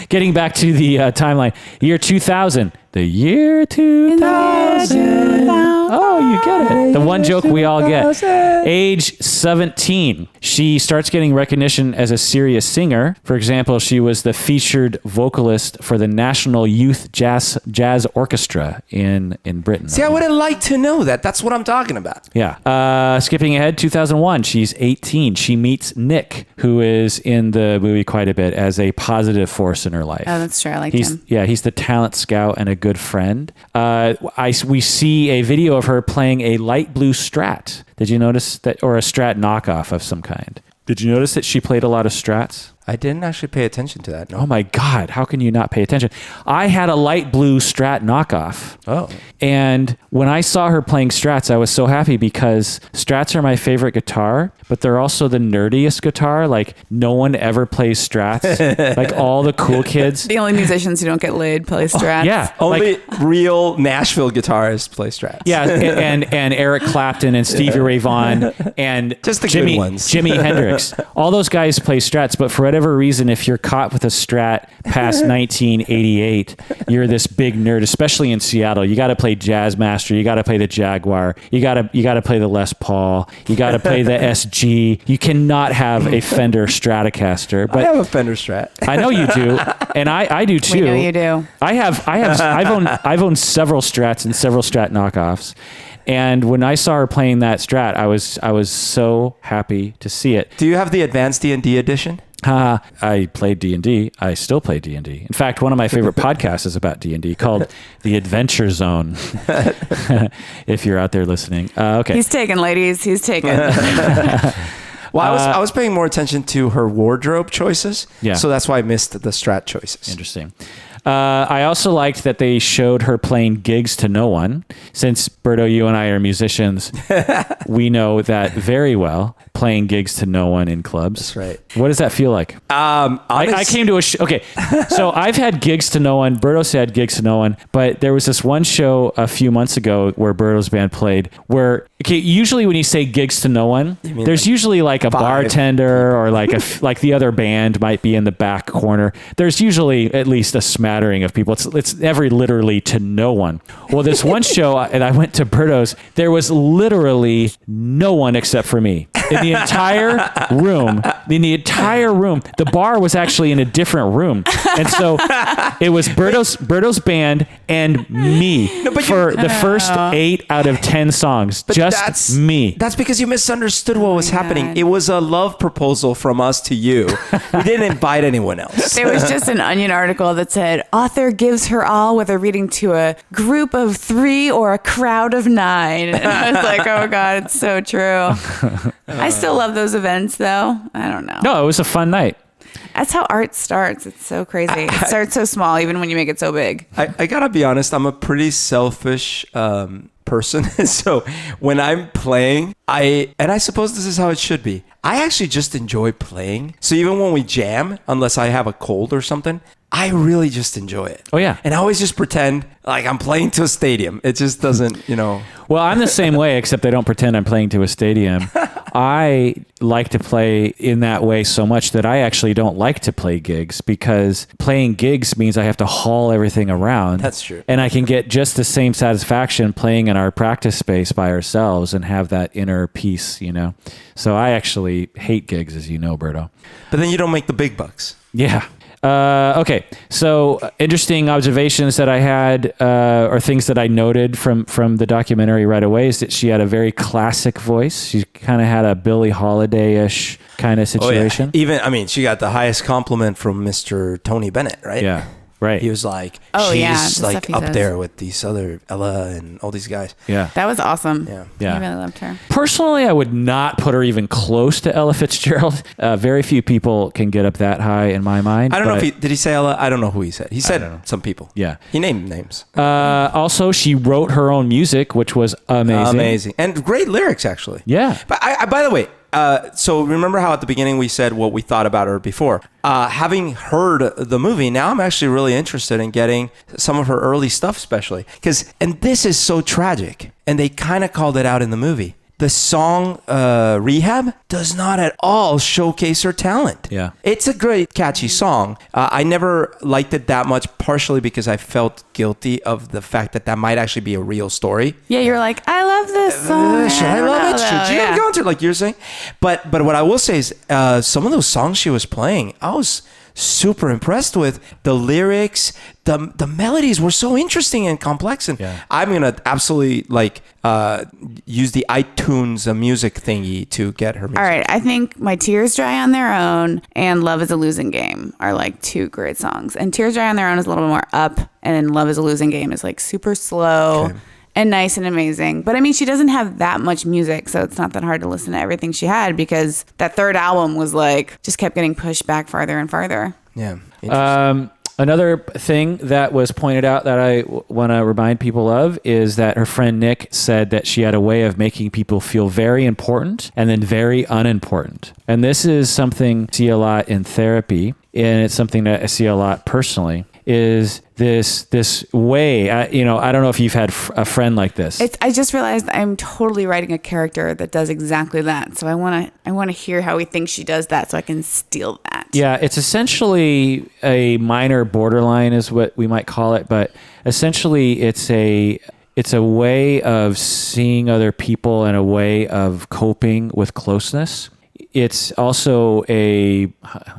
Getting back to the timeline, year 2000. The year 2000. Oh, you get it. The one joke we all get. Age 17. She starts getting recognition as a serious singer. For example, she was the featured vocalist for the National Youth Jazz Orchestra in Britain. See, I would have liked to know that. That's what I'm talking about. Yeah. Skipping ahead, 2001. She's 18. She meets Nick, who is in the movie quite a bit as a positive force in her life. Oh, that's true. I like him. Yeah, he's the talent scout and a good friend. We see a video of her playing a light blue Strat. Did you notice that? Or a Strat knockoff of some kind. Did you notice that she played a lot of Strats? I didn't actually pay attention to that. No. Oh my God. How can you not pay attention? I had a light blue Strat knockoff. Oh. And when I saw her playing Strats, I was so happy because Strats are my favorite guitar, but they're also the nerdiest guitar. Like no one ever plays Strats. Like all the cool kids. The only musicians who don't get laid play Strats. Yeah. Only real Nashville guitarists play Strats. Yeah. And Eric Clapton and Stevie Ray Vaughan and just the good ones. Jimi Hendrix. All those guys play Strats, but for whatever reason, if you're caught with a Strat past 1988, you're this big nerd, especially in Seattle. You got to play Jazzmaster. You got to play the Jaguar. You got to play the Les Paul. You got to play the SG. You cannot have a Fender Stratocaster. But I have a Fender Strat. I know you do, and I do too. We know you do. I've owned several Strats and several Strat knockoffs. And when I saw her playing that Strat, I was so happy to see it. Do you have the advanced D&D edition? I played D&D. I still play D&D. In fact, one of my favorite podcasts is about D&D called The Adventure Zone. If you're out there listening. Okay. He's taken, ladies. He's taken. Well, I was paying more attention to her wardrobe choices. Yeah. So that's why I missed the Strat choices. Interesting. I also liked that they showed her playing gigs to no one. Since, Berto, you and I are musicians, we know that very well, playing gigs to no one in clubs. That's right. What does that feel like? I came to a show. Okay, so I've had gigs to no one. Berto's had gigs to no one. But there was this one show a few months ago where Berto's band played where, okay, usually when you say gigs to no one, there's usually like a bartender or like like the other band might be in the back corner. There's usually at least a smattering of people. It's never literally to no one. Well, this one show, and I went to Berto's, there was literally no one except for me. In the entire room, the bar was actually in a different room. And so it was Berto's band and me for the first 8 out of 10 songs. But just me. That's because you misunderstood what was happening. God. It was a love proposal from us to you. We didn't invite anyone else. There was just an Onion article that said, author gives her all with a reading to a group of 3 or a crowd of 9. And I was like, oh God, it's so true. I still love those events though. I don't know. No, it was a fun night. That's how art starts. It's so crazy. It starts so small, even when you make it so big. I gotta be honest, I'm a pretty selfish person. So when I'm playing, I suppose this is how it should be. I actually just enjoy playing. So even when we jam, unless I have a cold or something, I really just enjoy it. Oh, yeah. And I always just pretend like I'm playing to a stadium. It just doesn't, Well, I'm the same way, except I don't pretend I'm playing to a stadium. I like to play in that way so much that I actually don't like to play gigs, because playing gigs means I have to haul everything around. That's true. And I can get just the same satisfaction playing in our practice space by ourselves and have that inner peace, So I actually hate gigs, as you know, Berto. But then you don't make the big bucks. Yeah. Okay, so interesting observations that I had, or things that I noted from the documentary right away, is that she had a very classic voice. She kind of had a Billie Holiday-ish kind of situation. Oh, yeah. Even, she got the highest compliment from Mr. Tony Bennett, right? Yeah. Right. He was like, Oh, yeah, she's the like stuff he up says. there with these other Ella and all these guys. Yeah. That was awesome. Yeah. Yeah. I really loved her. Personally, I would not put her even close to Ella Fitzgerald. Very few people can get up that high in my mind. I don't know if did he say Ella? I don't know who he said. He don't know. said some people. Yeah. He named names. Also, she wrote her own music, which was amazing. Amazing. And great lyrics, actually. Yeah. But I by the way, so remember how at the beginning we said what we thought about her before? Having heard the movie, now I'm actually really interested in getting some of her early stuff, especially. And this is so tragic, and they kind of called it out in the movie. The song Rehab does not at all showcase her talent. Yeah. It's a great, catchy song. I never liked it that much, partially because I felt guilty of the fact that might actually be a real story. Yeah, you're like, I love this song. Should I don't love know, it? Should though. you Yeah. go into it, like you're saying? But what I will say is some of those songs she was playing, I was super impressed with. The lyrics, the melodies were so interesting and complex. And Yeah. I'm going to absolutely use the iTunes music thingy to get her music. All right, I think My Tears Dry on Their Own and Love is a Losing Game are like 2 great songs. And Tears Dry on Their Own is a little more up, and then Love is a Losing Game is like super slow. Okay. And nice and amazing. But I mean, she doesn't have that much music, so it's not that hard to listen to everything she had, because that third album was like, just kept getting pushed back farther and farther. Yeah. Another thing that was pointed out that I want to remind people of is that her friend Nick said that she had a way of making people feel very important and then very unimportant. And this is something I see a lot in therapy, and it's something that I see a lot personally. is this way. I don't know if you've had a friend like this. I just realized I'm totally writing a character that does exactly that. So I want to hear how he thinks she does that so I can steal that. Yeah, it's essentially a minor borderline is what we might call it, but essentially it's a way of seeing other people and a way of coping with closeness. It's also I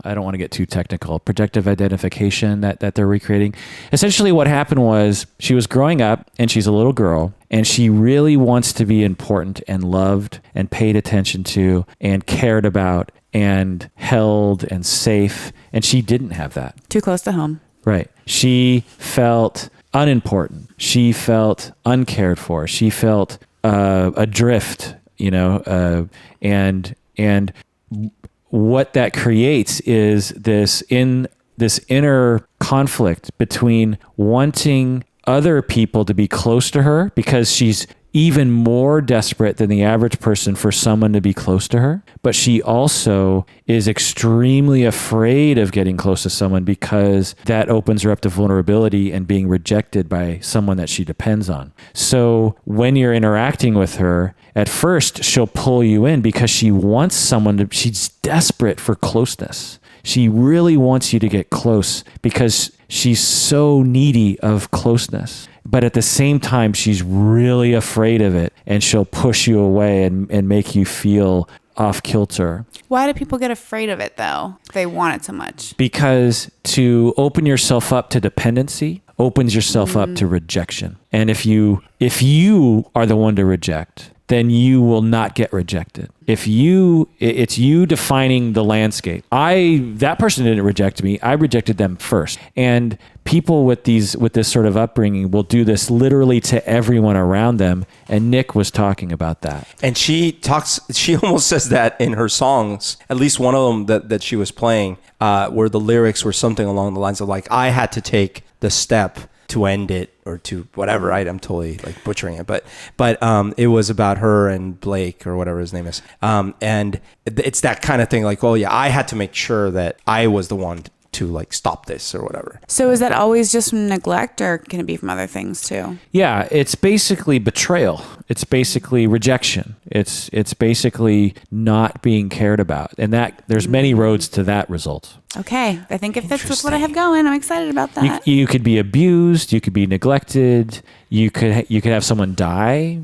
don't want to get too technical, projective identification that they're recreating. Essentially what happened was she was growing up and she's a little girl and she really wants to be important and loved and paid attention to and cared about and held and safe. And she didn't have that. Too close to home. Right. She felt unimportant. She felt uncared for. She felt adrift, and what that creates is this inner conflict between wanting other people to be close to her because she's even more desperate than the average person for someone to be close to her. But she also is extremely afraid of getting close to someone because that opens her up to vulnerability and being rejected by someone that she depends on. So when you're interacting with her, at first she'll pull you in because she wants she's desperate for closeness. She really wants you to get close because she's so needy of closeness. But at the same time, she's really afraid of it and she'll push you away and make you feel off kilter. Why do people get afraid of it though? If they want it so much. Because to open yourself up to dependency opens yourself up to rejection. And if you are the one to reject, then you will not get rejected. It's you defining the landscape. That person didn't reject me. I rejected them first. And people with this sort of upbringing will do this literally to everyone around them. And Nick was talking about that. And she almost says that in her songs, at least one of them that she was playing, where the lyrics were something along the lines of like, I had to take the step to end it or to whatever, right? I'm totally like butchering it, but it was about her and Blake or whatever his name is. And it's that kind of thing like, oh yeah, I had to make sure that I was the one to like stop this or whatever. So is that always just from neglect or can it be from other things too? Yeah, it's basically betrayal. It's basically rejection. It's basically not being cared about. And that there's many roads to that result. Okay. I think it fits with what I have going. I'm excited about that. You could be abused. You could be neglected. You could have someone die.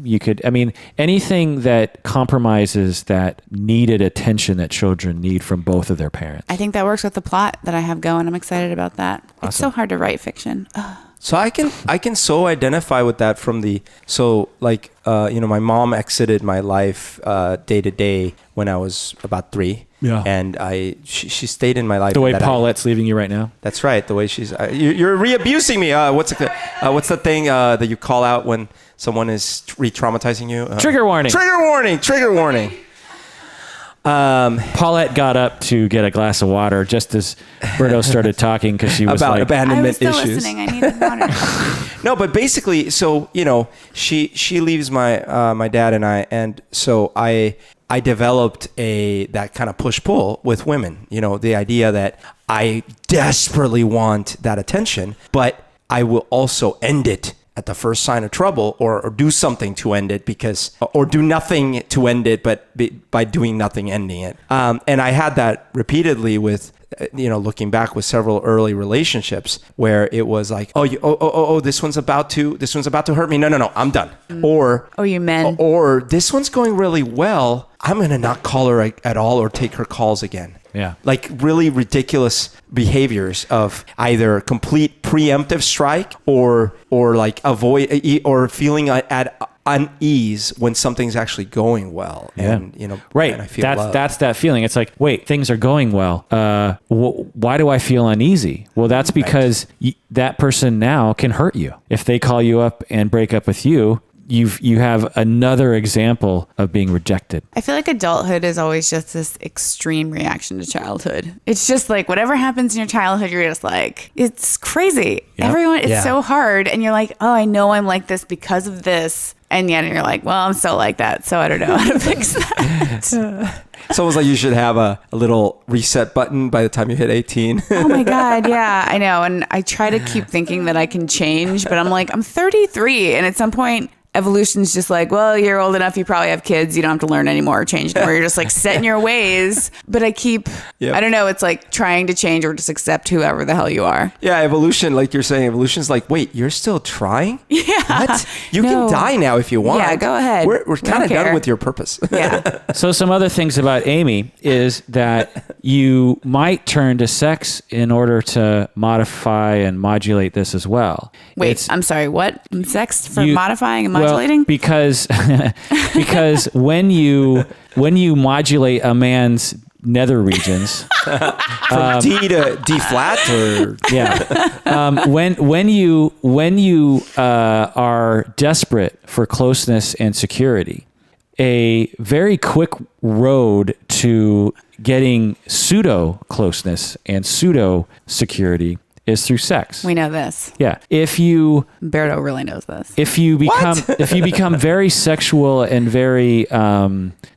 Anything that compromises that needed attention that children need from both of their parents. I think that works with the plot that I have going. I'm excited about that. Awesome. It's so hard to write fiction. Ugh. So I can so identify with that my mom exited my life day to day when I was about 3. Yeah. And she stayed in my life. The way Paulette's leaving you right now. That's right. The way she's you're re-abusing me. What's the thing that you call out when someone is re-traumatizing you? Trigger warning. Trigger warning. Trigger warning. Paulette got up to get a glass of water just as Berto started talking because she was about like, abandonment I was still issues. listening. I needed water. No, but basically, so she leaves my dad and I, and so I developed that kind of push-pull with women. The idea that I desperately want that attention, but I will also end it at the first sign of trouble or do something to end it or do nothing to end it, but by doing nothing, ending it. And I had that repeatedly with, looking back with several early relationships where it was like, this one's about to hurt me. No, I'm done. Or you men. Or this one's going really well. I'm going to not call her at all or take her calls again. Yeah. Like really ridiculous behaviors of either complete preemptive strike or like avoid or feeling at unease when something's actually going well. Yeah. And, right. And I feel that's that feeling. It's like, wait, things are going well. Why do I feel uneasy? Well, that's because that person now can hurt you. If they call you up and break up with you, you have another example of being rejected. I feel like adulthood is always just this extreme reaction to childhood. It's just like whatever happens in your childhood, you're just like, it's crazy. Yep. Everyone, it's so hard. And you're like, oh, I know I'm like this because of this. And yet you're like, well, I'm still like that, so I don't know how to fix that. It's almost like you should have a little reset button by the time you hit 18. Oh my God. Yeah, I know. And I try to keep thinking that I can change, but I'm like, I'm 33. And at some point, evolution's just like, well, you're old enough. You probably have kids. You don't have to learn anymore or change anymore. You're just like set in your ways. But I keep, I don't know. It's like trying to change or just accept whoever the hell you are. Yeah. Evolution, like you're saying, evolution's like, wait, you're still trying? Yeah. What? You can die now if you want. Yeah, go ahead. We're kind of done with your purpose. Yeah. So some other things about Amy is that you might turn to sex in order to modify and modulate this as well. Wait, I'm sorry. What? Sex for modifying and modulating? Well, because when you modulate a man's nether regions, From D to D flat, or when you are desperate for closeness and security, a very quick road to getting pseudo closeness and pseudo security is through sex. We know this. Yeah. Berto really knows this. If you become very sexual and very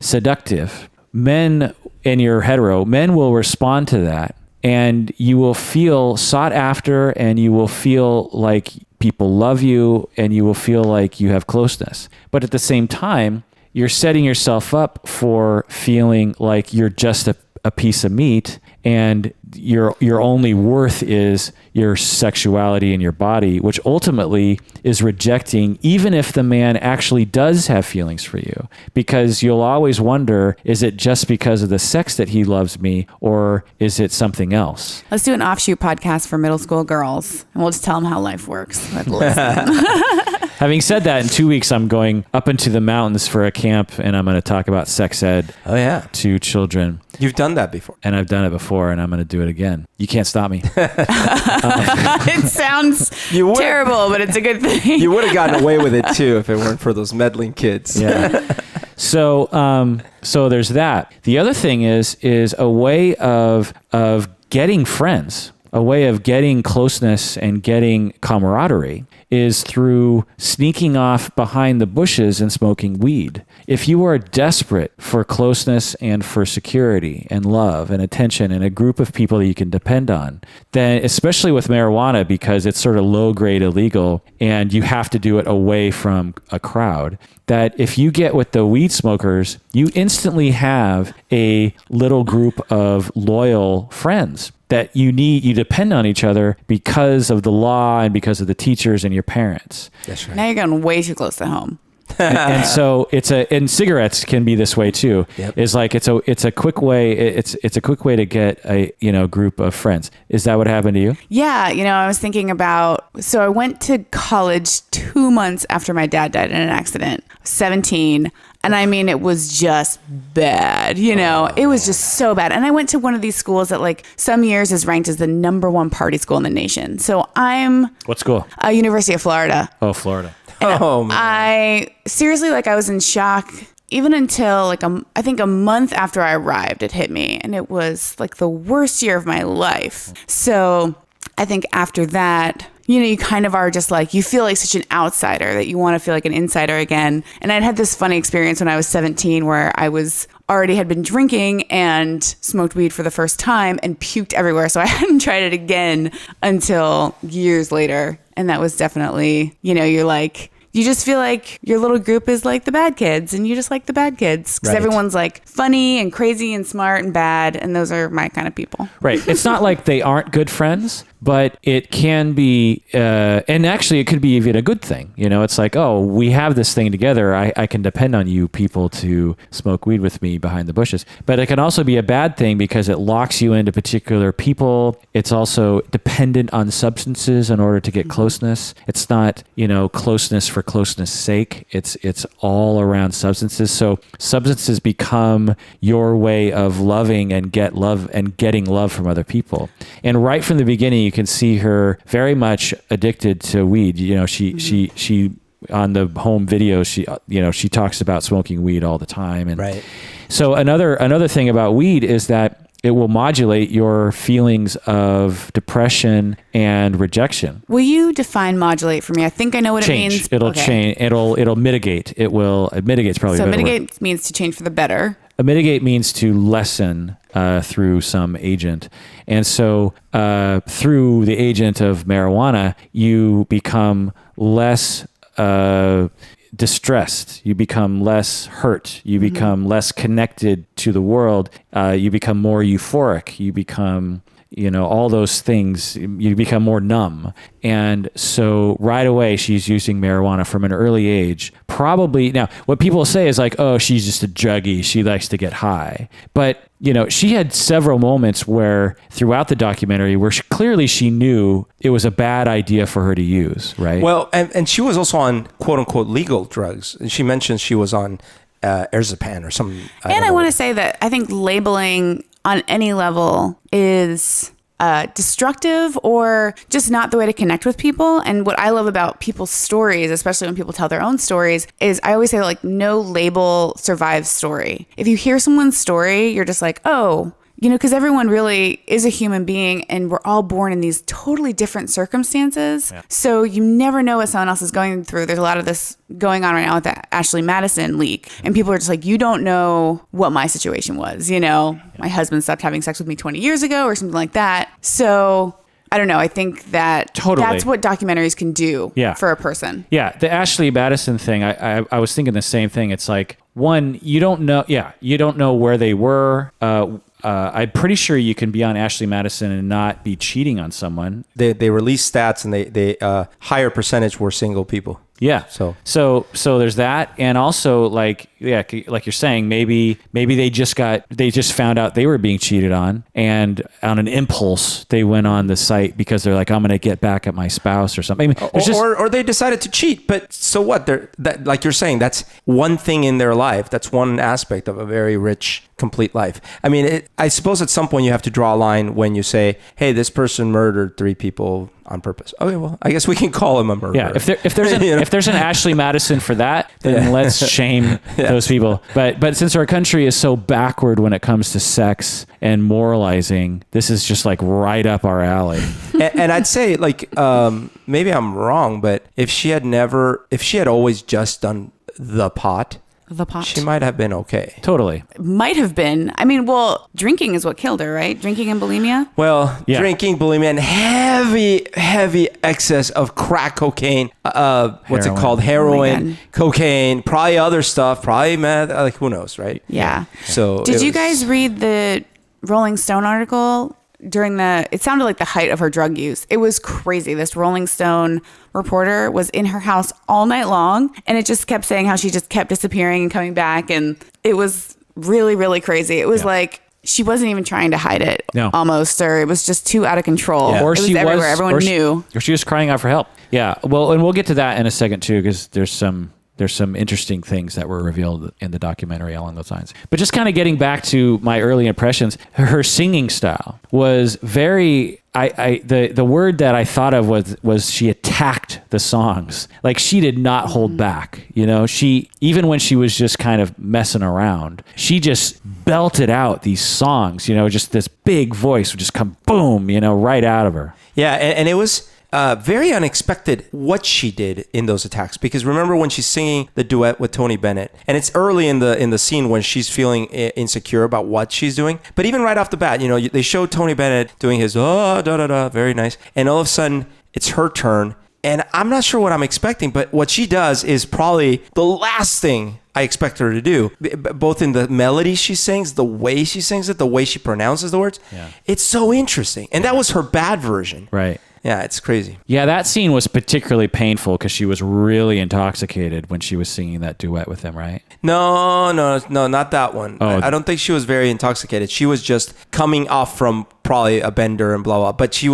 seductive, men, and you're hetero, men will respond to that, and you will feel sought after, and you will feel like people love you, and you will feel like you have closeness. But at the same time, you're setting yourself up for feeling like you're just a piece of meat, and your only worth is your sexuality and your body, which ultimately is rejecting even if the man actually does have feelings for you, because you'll always wonder, is it just because of the sex that he loves me, or is it something else? Let's do an offshoot podcast for middle school girls, and we'll just tell them how life works. Having said that, in 2 weeks, I'm going up into the mountains for a camp, and I'm going to talk about sex ed to children. You've done that before. And I've done it before, and I'm going to do it again. You can't stop me. It sounds terrible, but it's a good thing. You would have gotten away with it, too, if it weren't for those meddling kids. Yeah. So there's that. The other thing is a way of getting friends, a way of getting closeness and getting camaraderie is through sneaking off behind the bushes and smoking weed. If you are desperate for closeness and for security and love and attention and a group of people that you can depend on, then especially with marijuana, because it's sort of low-grade illegal and you have to do it away from a crowd, that if you get with the weed smokers, you instantly have a little group of loyal friends that you depend on each other because of the law and because of the teachers and your parents. That's right. Now you're going way too close to home. and so and cigarettes can be this way too. Yep. It's like it's a quick way. It's a quick way to get a group of friends. Is that what happened to you? Yeah, I was thinking about. So I went to college 2 months after my dad died in an accident. 17. And I mean, it was just bad, it was just so bad. And I went to one of these schools that like some years is ranked as the #1 party school in the nation. So What school? University of Florida. Oh, Florida. Oh, man. I seriously, I was in shock even until I think a month after I arrived, it hit me. And it was like the worst year of my life. So I think after that, you kind of are just like, you feel like such an outsider that you want to feel like an insider again. And I'd had this funny experience when I was 17 where I had been drinking and smoked weed for the first time and puked everywhere. So I hadn't tried it again until years later. And that was definitely, you're like, you just feel like your little group is like the bad kids and you just like the bad kids because everyone's like funny and crazy and smart and bad. And those are my kind of people. Right. It's not like they aren't good friends, but it can be, and actually it could be even a good thing. It's like, oh, we have this thing together. I can depend on you people to smoke weed with me behind the bushes. But it can also be a bad thing because it locks you into particular people. It's also dependent on substances in order to get closeness. It's not, closeness for closeness sake. It's all around substances. So substances become your way of loving and getting love from other people. And right from the beginning, you can see her very much addicted to weed. She on the home video, she talks about smoking weed all the time. And so another thing about weed is that it will modulate your feelings of depression and rejection. Will you define modulate for me? I think I know what it means. It'll Okay. change. It'll mitigate. Mitigate's probably So a better word. mitigate means to change for the better. Mitigate means to lessen through some agent. And so through the agent of marijuana, you become less distressed. You become less hurt. You become less connected to the world. You become more euphoric. You become, all those things. You become more numb. And so right away, she's using marijuana from an early age. Probably, now, what people say is like, oh, she's just a druggie. She likes to get high. But, she had several moments where throughout the documentary where clearly she knew it was a bad idea for her to use, right? Well, and she was also on quote unquote legal drugs. And she mentioned she was on Erzapan or something. And I want to say that I think labeling on any level is destructive or just not the way to connect with people. And what I love about people's stories, especially when people tell their own stories, is I always say like no label survives story. If you hear someone's story, you're just like, oh, because everyone really is a human being and we're all born in these totally different circumstances. Yeah. So you never know what someone else is going through. There's a lot of this going on right now with the Ashley Madison leak. And people are just like, you don't know what my situation was. My husband stopped having sex with me 20 years ago or something like that. So I don't know. I think that that's what documentaries can do for a person. Yeah. The Ashley Madison thing, I was thinking the same thing. It's like, one, you don't know. Yeah. You don't know where they were. I'm pretty sure you can be on Ashley Madison and not be cheating on someone. They release stats and they higher percentage were single people. Yeah. So there's that. And also like you're saying, maybe they just found out they were being cheated on, and on an impulse, they went on the site because they're like, I'm going to get back at my spouse or something. I mean, or they decided to cheat, but so what? That, like you're saying, that's one thing in their life. That's one aspect of a very rich, complete life. I mean, I suppose at some point you have to draw a line when you say, hey, this person murdered 3 people on purpose. Okay, well, I guess we can call him a murderer. Yeah, if there's an Ashley Madison for that, then let's shame those people. But since our country is so backward when it comes to sex and moralizing, this is just like right up our alley. and I'd say like maybe I'm wrong, but if she had always just done the pot, she might have been okay. Totally. Might have been. I mean, well, drinking is what killed her, right? Drinking and bulimia? Well, drinking, bulimia, and heavy excess of crack cocaine. What's it called? Heroin, cocaine, probably other stuff, probably meth. Like, who knows, right? Yeah. So did you guys read the Rolling Stone article? It sounded like the height of her drug use. It was crazy. This Rolling Stone reporter was in her house all night long, and it just kept saying how she just kept disappearing and coming back, and it was really, really crazy. It was like she wasn't even trying to hide it, almost, or it was just too out of control. Yeah. Or it was she everywhere. Everyone knew. Or she was crying out for help. Yeah. Well, and we'll get to that in a second too, because there's some interesting things that were revealed in the documentary along those lines. But just kind of getting back to my early impressions, her singing style was very, the word that I thought of was she attacked the songs. Like she did not hold back, she, even when she was just kind of messing around, she just belted out these songs, just this big voice would just come boom, right out of her. Yeah. And it was very unexpected what she did in those attacks, because remember when she's singing the duet with Tony Bennett, and it's early in the scene when she's feeling insecure about what she's doing, but even right off the bat, they show Tony Bennett doing his very nice, and all of a sudden it's her turn, and I'm not sure what I'm expecting, but what she does is probably the last thing I expect her to do, both in the melody she sings, the way she sings it, the way she pronounces the words. Yeah. It's so interesting, and that was her bad version. Right. Yeah, it's crazy. Yeah, that scene was particularly painful because she was really intoxicated when she was singing that duet with him, right? No, not that one. Oh. I don't think she was very intoxicated. She was just coming off from probably a bender and blah, blah. But she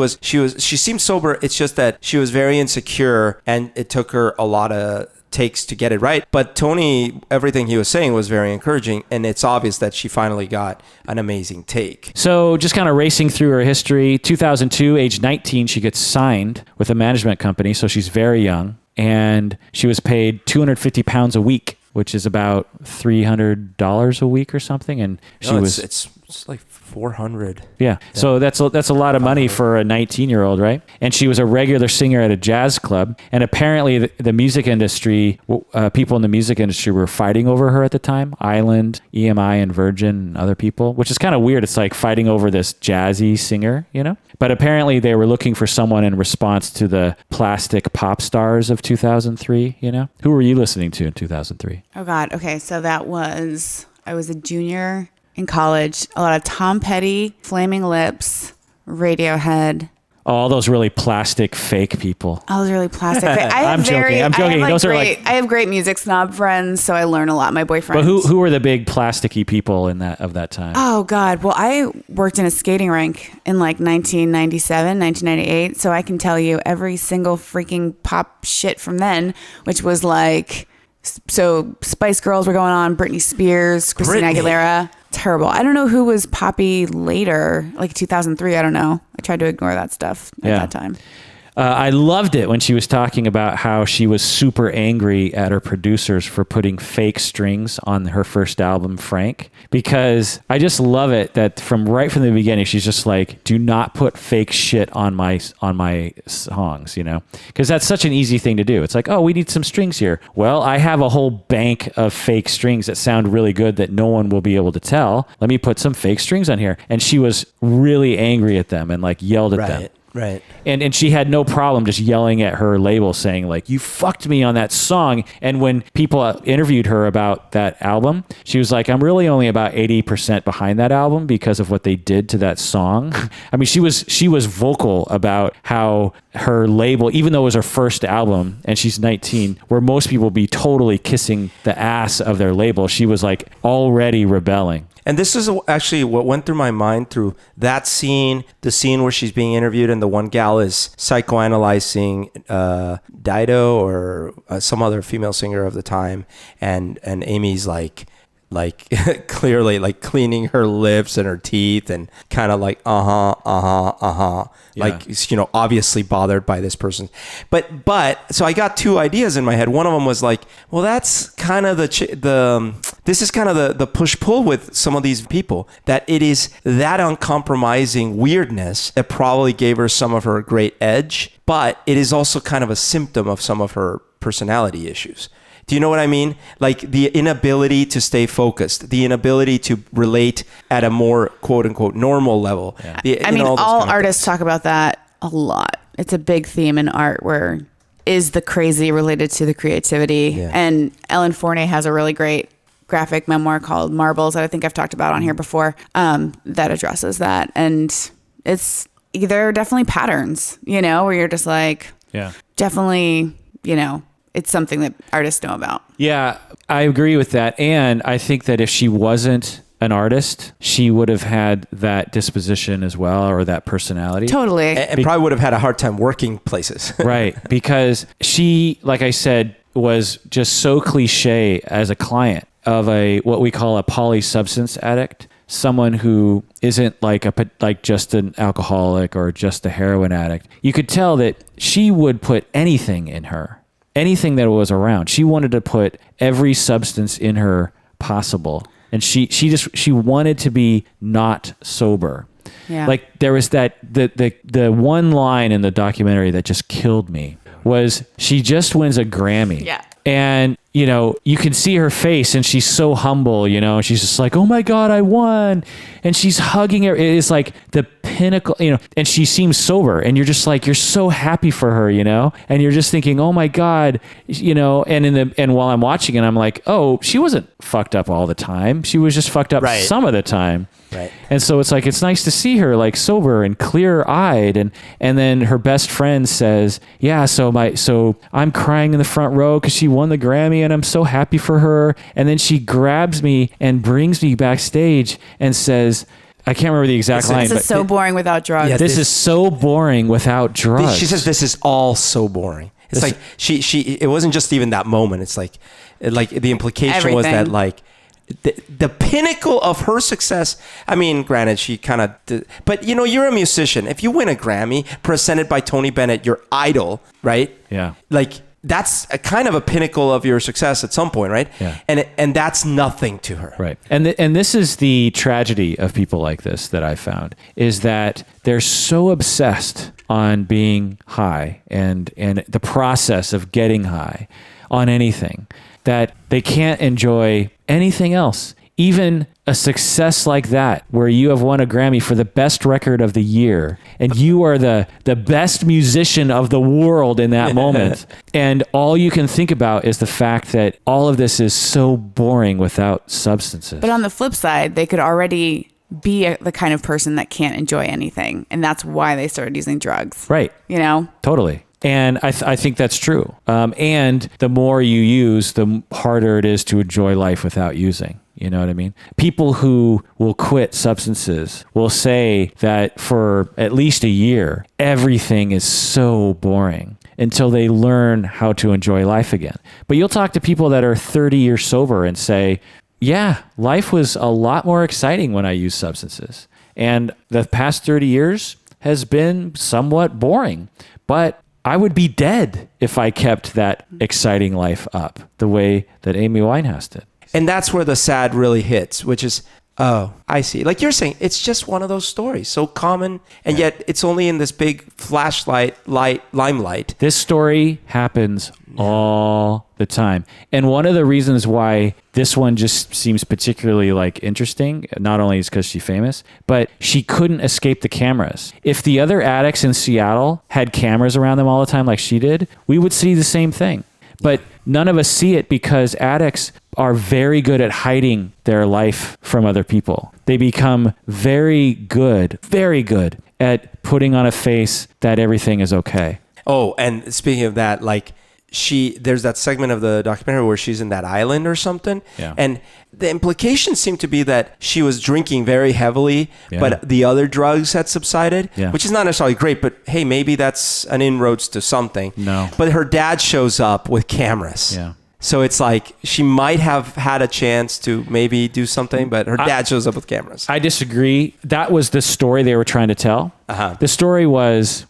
seemed sober. It's just that she was very insecure, and it took her a lot of takes to get it right. But Tony, everything he was saying was very encouraging, and it's obvious that she finally got an amazing take. So just kind of racing through her history, 2002, age 19, she gets signed with a management company, so she's very young, and she was paid £250 a week which is about $300 a week or something. And she was it's like 400. Yeah. So that's a lot of money for a 19-year-old, right? And she was a regular singer at a jazz club. And apparently the music industry, people in the music industry were fighting over her at the time. Island, EMI, and Virgin, and other people, which is kind of weird. It's like fighting over this jazzy singer, you know? But apparently they were looking for someone in response to the plastic pop stars of 2003, you know? Who were you listening to in 2003? Oh, God. Okay. So I was a junior in college. A lot of Tom Petty, Flaming Lips, Radiohead. Oh, all those really plastic fake people. I was really plastic. I'm joking. Those are like I have great music snob friends, so I learn a lot. My boyfriend. But who were the big plasticky people in that time? Oh God. Well, I worked in a skating rink in like 1997, 1998, so I can tell you every single freaking pop shit from then, which was like, so Spice Girls were going on, Britney Spears, Christina Aguilera. Terrible. I don't know who was poppy later, like 2003. I don't know. I tried to ignore that stuff at that time. I loved it when she was talking about how she was super angry at her producers for putting fake strings on her first album, Frank, because I just love it that right from the beginning, she's just like, do not put fake shit on my songs, you know, because that's such an easy thing to do. It's like, oh, we need some strings here. Well, I have a whole bank of fake strings that sound really good that no one will be able to tell. Let me put some fake strings on here. And she was really angry at them and like yelled at them. Right. And she had no problem just yelling at her label saying like, you fucked me on that song. And when people interviewed her about that album, she was like, I'm really only about 80% behind that album because of what they did to that song. I mean, she was vocal about how her label, even though it was her first album and she's 19, where most people would be totally kissing the ass of their label, she was like already rebelling. And this is actually what went through my mind through that scene, the scene where she's being interviewed and the one gal is psychoanalyzing Dido or some other female singer of the time. And Amy's like clearly like cleaning her lips and her teeth and kind of like, yeah. Like, you know, obviously bothered by this person. But so I got two ideas in my head. One of them was like, well, that's kind of this is kind of the push-pull with some of these people, that it is that uncompromising weirdness that probably gave her some of her great edge, but it is also kind of a symptom of some of her personality issues. Do you know what I mean? Like the inability to stay focused, the inability to relate at a more quote unquote normal level. Yeah. I mean, all artists talk about that a lot. It's a big theme in art where is the crazy related to the creativity. Yeah. And Ellen Fournier has a really great graphic memoir called Marbles that I think I've talked about on here before, that addresses that. And there are definitely patterns, you know, where you're just like, yeah, definitely, you know, it's something that artists know about. Yeah, I agree with that. And I think that if she wasn't an artist, she would have had that disposition as well, or that personality. Totally. And probably would have had a hard time working places. Right. Because she, like I said, was just so cliche as a client of what we call a polysubstance addict. Someone who isn't like just an alcoholic or just a heroin addict. You could tell that she would put anything in her. Anything that was around. She wanted to put every substance in her possible. And she wanted to be not sober. Yeah. Like there was the one line in the documentary that just killed me was she just wins a Grammy. Yeah. And, you know, you can see her face and she's so humble, you know, she's just like, oh my God, I won. And she's hugging her. It is like the pinnacle, you know, and she seems sober and you're just like, you're so happy for her, you know, and you're just thinking, oh my God, you know, and while I'm watching it, I'm like, oh, she wasn't fucked up all the time. She was just fucked up some of the time. Right. And so it's like, it's nice to see her like sober and clear eyed. And then her best friend says, yeah, so I'm crying in the front row because she won the Grammy and I'm so happy for her. And then she grabs me and brings me backstage and says, I can't remember the exact line. This is so boring without drugs. Yeah, this is so boring without drugs. She says, this is all so boring. It's like it wasn't just even that moment. It's like the implication was that like, the pinnacle of her success. I mean, granted, she kind of, but you know, you're a musician. If you win a Grammy presented by Tony Bennett, your idol, right? Yeah. Like that's a kind of a pinnacle of your success at some point, right? Yeah. And that's nothing to her. Right. And this is the tragedy of people like this that I found, is that they're so obsessed on being high and the process of getting high on anything that they can't enjoy anything else. Even a success like that, where you have won a Grammy for the best record of the year, and you are the best musician of the world in that moment. And all you can think about is the fact that all of this is so boring without substances. But on the flip side, they could already be the kind of person that can't enjoy anything. And that's why they started using drugs. Right. You know? Totally. And I think that's true. And the more you use, the harder it is to enjoy life without using. You know what I mean? People who will quit substances will say that for at least a year, everything is so boring until they learn how to enjoy life again. But you'll talk to people that are 30 years sober and say, yeah, life was a lot more exciting when I used substances. And the past 30 years has been somewhat boring, but I would be dead if I kept that exciting life up the way that Amy Winehouse did. And that's where the sad really hits, which is, oh, I see. Like you're saying, it's just one of those stories, so common, and yet it's only in this big limelight. This story happens all the time. And one of the reasons why this one just seems particularly like interesting, not only is because she's famous, but she couldn't escape the cameras. If the other addicts in Seattle had cameras around them all the time like she did, we would see the same thing. But none of us see it because addicts are very good at hiding their life from other people. They become very good at putting on a face that everything is okay. Oh, and speaking of that, like there's that segment of the documentary where she's in that island or something. Yeah. And the implications seem to be that she was drinking very heavily, but the other drugs had subsided, which is not necessarily great, but hey, maybe that's an inroads to something. No. But her dad shows up with cameras. Yeah. So it's like she might have had a chance to maybe do something, but her dad shows up with cameras. I disagree. That was the story they were trying to tell. Uh-huh. The story was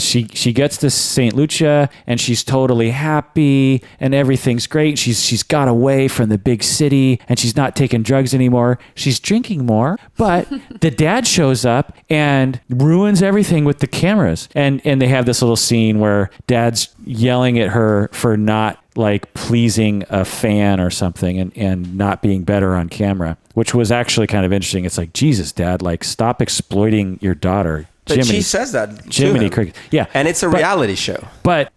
she gets to St. Lucia and she's totally happy and everything's great. She's got away from the big city and she's not taking drugs anymore. She's drinking more, but the dad shows up and ruins everything with the cameras. And they have this little scene where dad's yelling at her for not like pleasing a fan or something and not being better on camera, which was actually kind of interesting. It's like, Jesus, Dad, like stop exploiting your daughter. But she says that Jiminy to him. Cricket. Yeah. And it's a reality show. But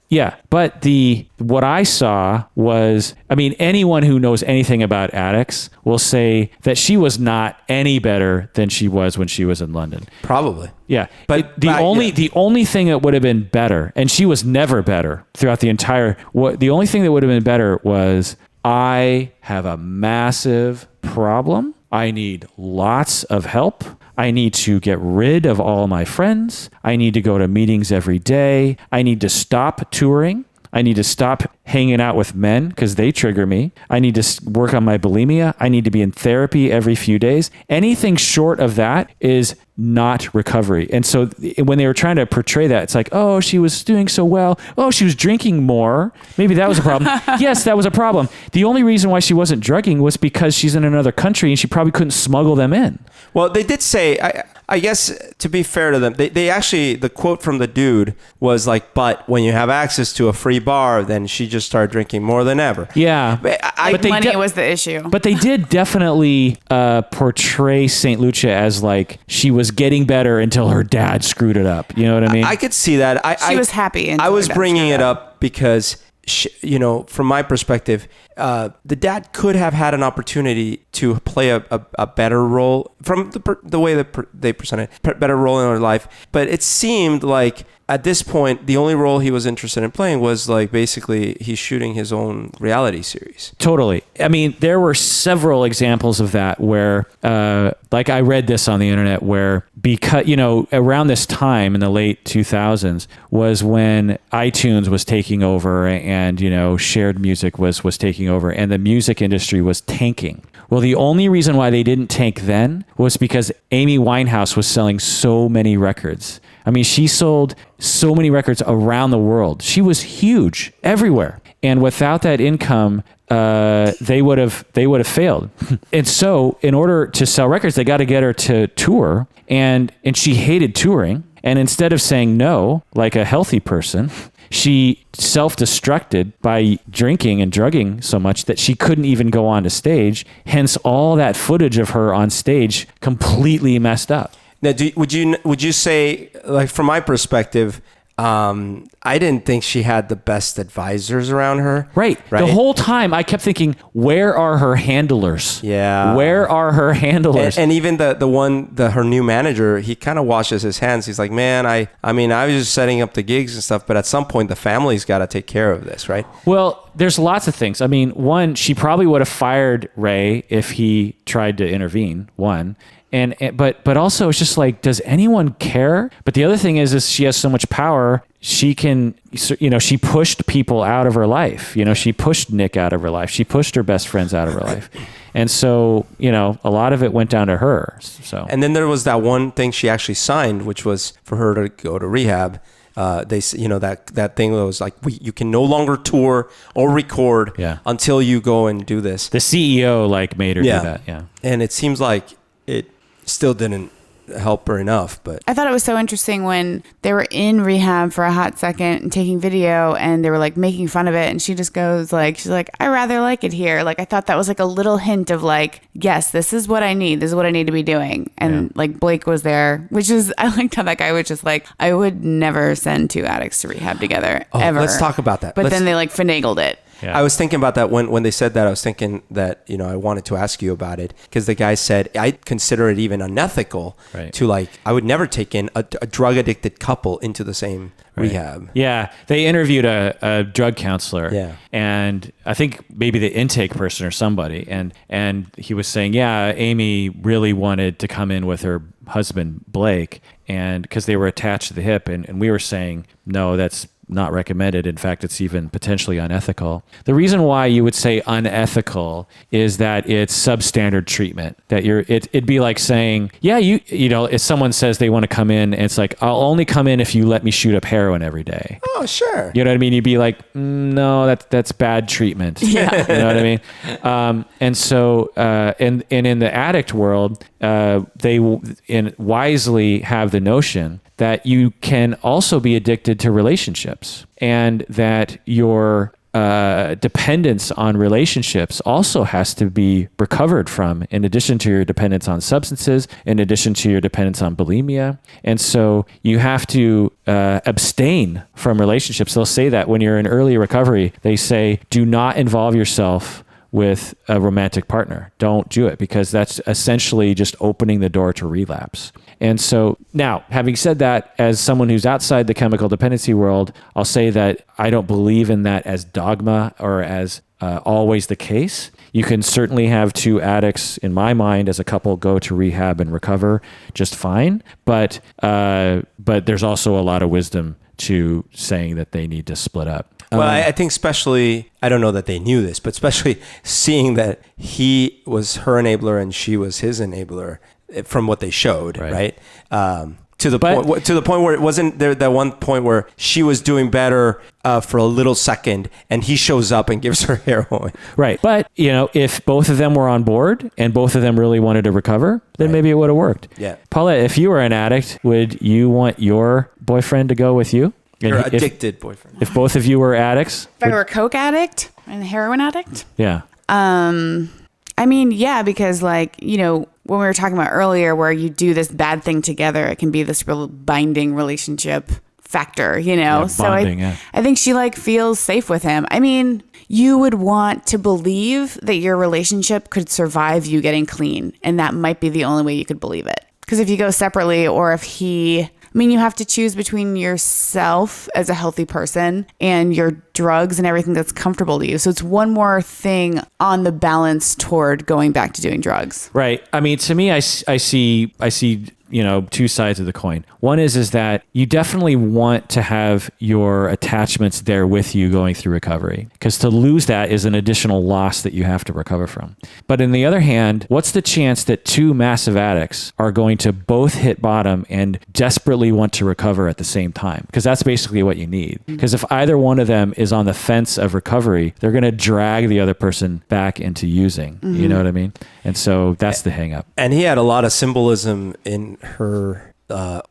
what I saw was, I mean, anyone who knows anything about addicts will say that she was not any better than she was when she was in London. Probably. Yeah. But the only thing that would have been better, and she was never better throughout the only thing that would have been better was, I have a massive problem. I need lots of help. I need to get rid of all my friends. I need to go to meetings every day. I need to stop touring. I need to stop hanging out with men because they trigger me. I need to work on my bulimia. I need to be in therapy every few days. Anything short of that is not recovery. And so when they were trying to portray that, it's like, oh, she was doing so well. Oh, she was drinking more. Maybe that was a problem. Yes, that was a problem. The only reason why she wasn't drugging was because she's in another country and she probably couldn't smuggle them in. Well, they did say, I guess to be fair to them, they actually, the quote from the dude was like, but when you have access to a free bar, then she just started drinking more than ever. Yeah. But money was the issue. But they did definitely portray St. Lucia as like she was getting better until her dad screwed it up. You know what I mean? I could see that. She was happy. I was bringing it up because, from my perspective, the dad could have had an opportunity to play a better role from the way that they presented, better role in her life. But it seemed like at this point, the only role he was interested in playing was like basically he's shooting his own reality series. Totally. I mean, there were several examples of that where, like I read this on the internet where because, around this time in the late 2000s was when iTunes was taking over and, shared music was taking over and the music industry was tanking. Well, the only reason why they didn't tank then was because Amy Winehouse was selling so many records I mean, she sold so many records around the world. She was huge everywhere. And without that income, they would have failed. And so in order to sell records, they got to get her to tour. And she hated touring. And instead of saying no, like a healthy person, she self-destructed by drinking and drugging so much that she couldn't even go on to stage. Hence, all that footage of her on stage completely messed up. Now, would you say, like, from my perspective, I didn't think she had the best advisors around her. Right. The whole time I kept thinking, where are her handlers? Yeah. Where are her handlers? And even her new manager, he kind of washes his hands. He's like, man, I was just setting up the gigs and stuff, but at some point the family's got to take care of this, right? Well, there's lots of things. I mean, one, she probably would have fired Ray if he tried to intervene. One. But also it's just like, does anyone care? But the other thing is she has so much power. She can, she pushed people out of her life. She pushed Nick out of her life. She pushed her best friends out of her life. And so, a lot of it went down to her. So, and then there was that one thing she actually signed, which was for her to go to rehab. They, that thing that was like, you can no longer tour or record until you go and do this. The CEO made her do that. Yeah. And it seems like it still didn't help her enough, but I thought it was so interesting when they were in rehab for a hot second and taking video and they were making fun of it, and she just goes she's like, I rather like it here. I thought that was a little hint of yes, this is what I need. This is what I need to be doing. And Blake was there, which is, I liked how that guy was just I would never send two addicts to rehab together ever. Let's talk about that. But then they finagled it. Yeah. I was thinking about that when they said that. I was thinking that, I wanted to ask you about it because the guy said, I consider it even unethical to I would never take in a drug addicted couple into the same rehab. Yeah. They interviewed a drug counselor. Yeah. And I think maybe the intake person or somebody. And he was saying, Amy really wanted to come in with her husband, Blake, and because they were attached to the hip. And we were saying, no, that's not recommended. In fact, it's even potentially unethical. The reason why you would say unethical is that it's substandard treatment. That it'd be like saying, if someone says they want to come in, and it's like, I'll only come in if you let me shoot up heroin every day. Oh, sure. You know what I mean? You'd be like, no, that's bad treatment. Yeah. You know what I mean? And so, and in the addict world, they wisely have the notion that you can also be addicted to relationships, and that your dependence on relationships also has to be recovered from, in addition to your dependence on substances, in addition to your dependence on bulimia. And so you have to abstain from relationships. They'll say that when you're in early recovery, they say, do not involve yourself with a romantic partner. Don't do it, because that's essentially just opening the door to relapse. And so now, having said that, as someone who's outside the chemical dependency world, I'll say that I don't believe in that as dogma or as always the case. You can certainly have two addicts, in my mind, as a couple, go to rehab and recover just fine. But there's also a lot of wisdom to saying that they need to split up. Well, I think especially, I don't know that they knew this, but especially seeing that he was her enabler and she was his enabler from what they showed, right? To the point where it wasn't there, that one point where she was doing better for a little second and he shows up and gives her heroin. Right. But, if both of them were on board and both of them really wanted to recover, then maybe it would have worked. Yeah. Paulette, if you were an addict, would you want your boyfriend to go with you? Your addicted boyfriend. If both of you were addicts? If I were a coke addict and a heroin addict? Yeah. I mean, yeah, because when we were talking about earlier where you do this bad thing together, it can be this real binding relationship factor, Yeah, so bonding, I think she feels safe with him. I mean, you would want to believe that your relationship could survive you getting clean, and that might be the only way you could believe it. Because if you go separately, or if you have to choose between yourself as a healthy person and your drugs and everything that's comfortable to you. So it's one more thing on the balance toward going back to doing drugs. Right. I mean, to me, I see two sides of the coin. One is that you definitely want to have your attachments there with you going through recovery, because to lose that is an additional loss that you have to recover from. But on the other hand, what's the chance that two massive addicts are going to both hit bottom and desperately want to recover at the same time? Because that's basically what you need. Because if either one of them is on the fence of recovery, they're going to drag the other person back into using. You know what I mean? And so that's the hang up. And he had a lot of symbolism in her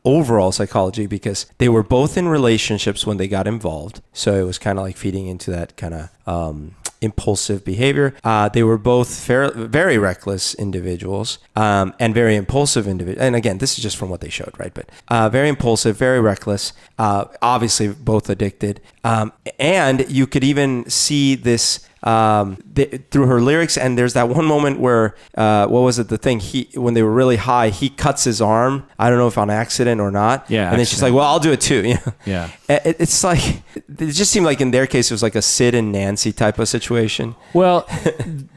overall psychology, because they were both in relationships when they got involved. So it was kind of like feeding into that kind of impulsive behavior. They were both very reckless individuals and very impulsive individuals. And again, this is just from what they showed, right? But very impulsive, very reckless, obviously both addicted. And you could even see this through her lyrics. And there's that one moment where, what was it? The thing when they were really high, he cuts his arm. I don't know if on accident or not. Yeah. And then she's like, well, I'll do it too. Yeah. It's like, it just seemed like in their case, it was like a Sid and Nancy type of situation. Well,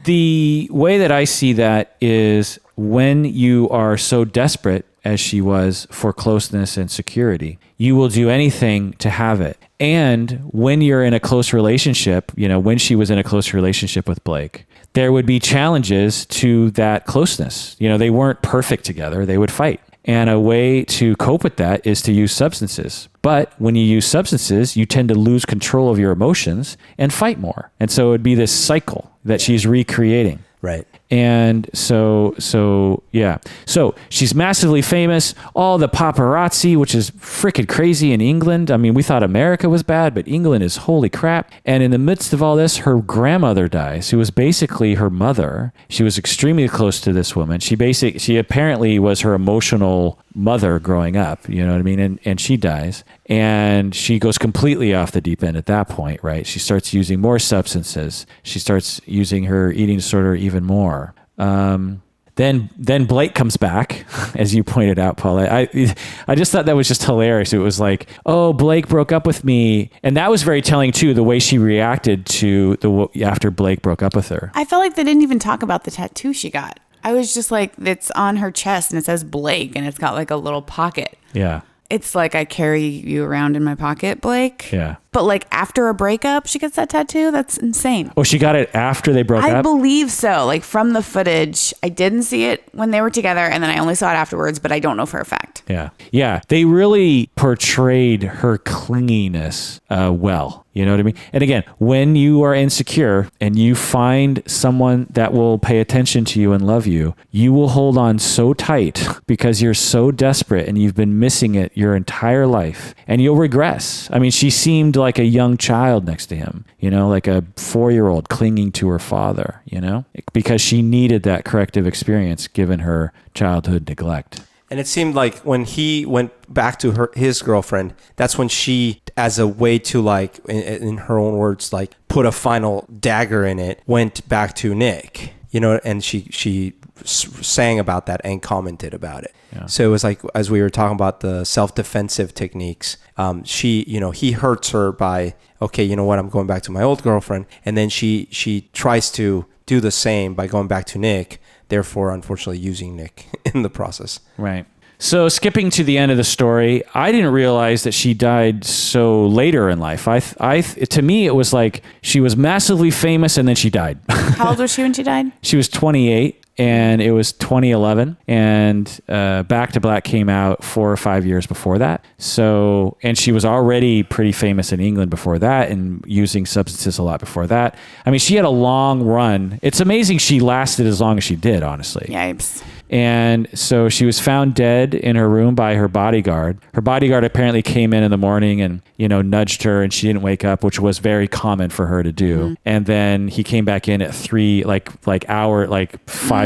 the way that I see that is when you are so desperate as she was for closeness and security, you will do anything to have it. And when you're in a close relationship, when she was in a close relationship with Blake, there would be challenges to that closeness. They weren't perfect together. They would fight. And a way to cope with that is to use substances. But when you use substances, you tend to lose control of your emotions and fight more. And so it would be this cycle that she's recreating. Right. And so yeah. So she's massively famous. All the paparazzi, which is freaking crazy in England. I mean, we thought America was bad, but England is holy crap. And in the midst of all this, her grandmother dies, who was basically her mother. She was extremely close to this woman. She apparently was her emotional mother growing up, you know what I mean? And she dies, and she goes completely off the deep end at that point, right? She starts using more substances. She starts using her eating disorder even more. Then Blake comes back, as you pointed out, Paulette. I just thought that was just hilarious. It was like, oh, Blake broke up with me. And that was very telling too, the way she reacted to after Blake broke up with her. I felt like they didn't even talk about the tattoo she got. I was just like, it's on her chest and it says Blake and it's got like a little pocket. Yeah. It's like, I carry you around in my pocket, Blake. Yeah. But like after a breakup, she gets that tattoo? That's insane. Oh, she got it after they broke up? I believe so. Like from the footage, I didn't see it when they were together, and then I only saw it afterwards, but I don't know for a fact. Yeah. Yeah. They really portrayed her clinginess well. You know what I mean? And again, when you are insecure and you find someone that will pay attention to you and love you, you will hold on so tight because you're so desperate and you've been missing it your entire life, and you'll regress. I mean, she seemed like a young child next to him, like a 4-year-old clinging to her father, because she needed that corrective experience given her childhood neglect. And it seemed like when he went back to his girlfriend, that's when she, as a way to like, in her own words, like put a final dagger in it, went back to Nick, and she sang about that and commented about it. Yeah. So it was like, as we were talking about the self-defensive techniques, he hurts her by, okay, you know what, I'm going back to my old girlfriend. And then she tries to do the same by going back to Nick, therefore, unfortunately, using Nick in the process. Right. So skipping to the end of the story, I didn't realize that she died so later in life. To me, it was like she was massively famous and then she died. How old was she when she died? She was 28. And it was 2011, and Back to Black came out 4 or 5 years before that. So, and she was already pretty famous in England before that and using substances a lot before that. I mean, she had a long run. It's amazing she lasted as long as she did, honestly. Yipes. And so she was found dead in her room by her bodyguard. Her bodyguard apparently came in the morning and, nudged her, and she didn't wake up, which was very common for her to do. Mm-hmm. And then he came back in at 5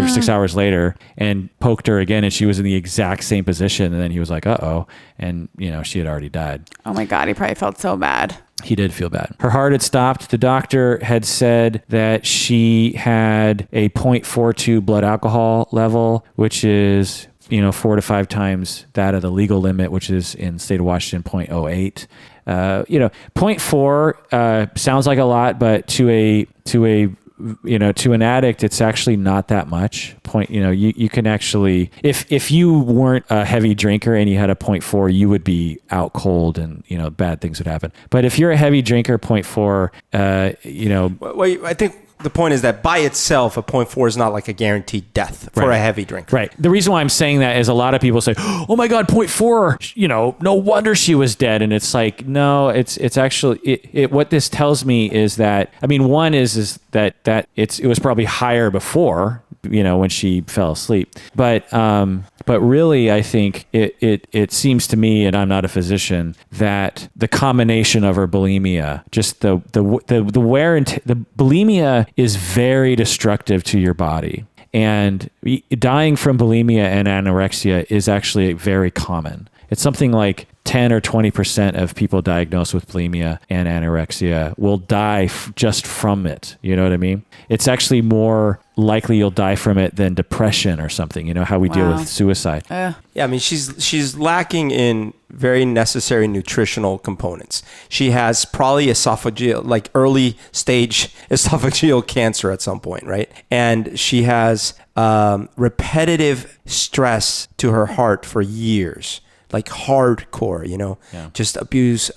or 6 hours later and poked her again, and she was in the exact same position. And then he was like, uh-oh. And, she had already died. Oh my God, he probably felt so bad. He did feel bad. Her heart had stopped. The doctor had said that she had a 0.42 blood alcohol level, which is, 4 to 5 times that of the legal limit, which is in the state of Washington, 0.08. 0.4 sounds like a lot, but to a to an addict, it's actually not that much. You can actually, if you weren't a heavy drinker and you had a 0.4, you would be out cold and, bad things would happen. But if you're a heavy drinker, 0.4, Well, I think the point is that by itself, a 0.4 is not like a guaranteed death for a heavy drinker. Right. The reason why I'm saying that is a lot of people say, oh my God, 0.4, no wonder she was dead. And it's like, no, it's actually, what this tells me is that, one is that it was probably higher before, when she fell asleep. But really, I think it seems to me, and I'm not a physician, that the combination of her bulimia, just the wear and the bulimia is very destructive to your body. And dying from bulimia and anorexia is actually very common. It's something like 10 or 20% of people diagnosed with bulimia and anorexia will die just from it. You know what I mean? It's actually more likely you'll die from it than depression or something. You know how we deal with suicide. Yeah, she's lacking in very necessary nutritional components. She has probably esophageal, like early stage esophageal cancer at some point, right? And she has repetitive stress to her heart for years. Like hardcore, just abuse.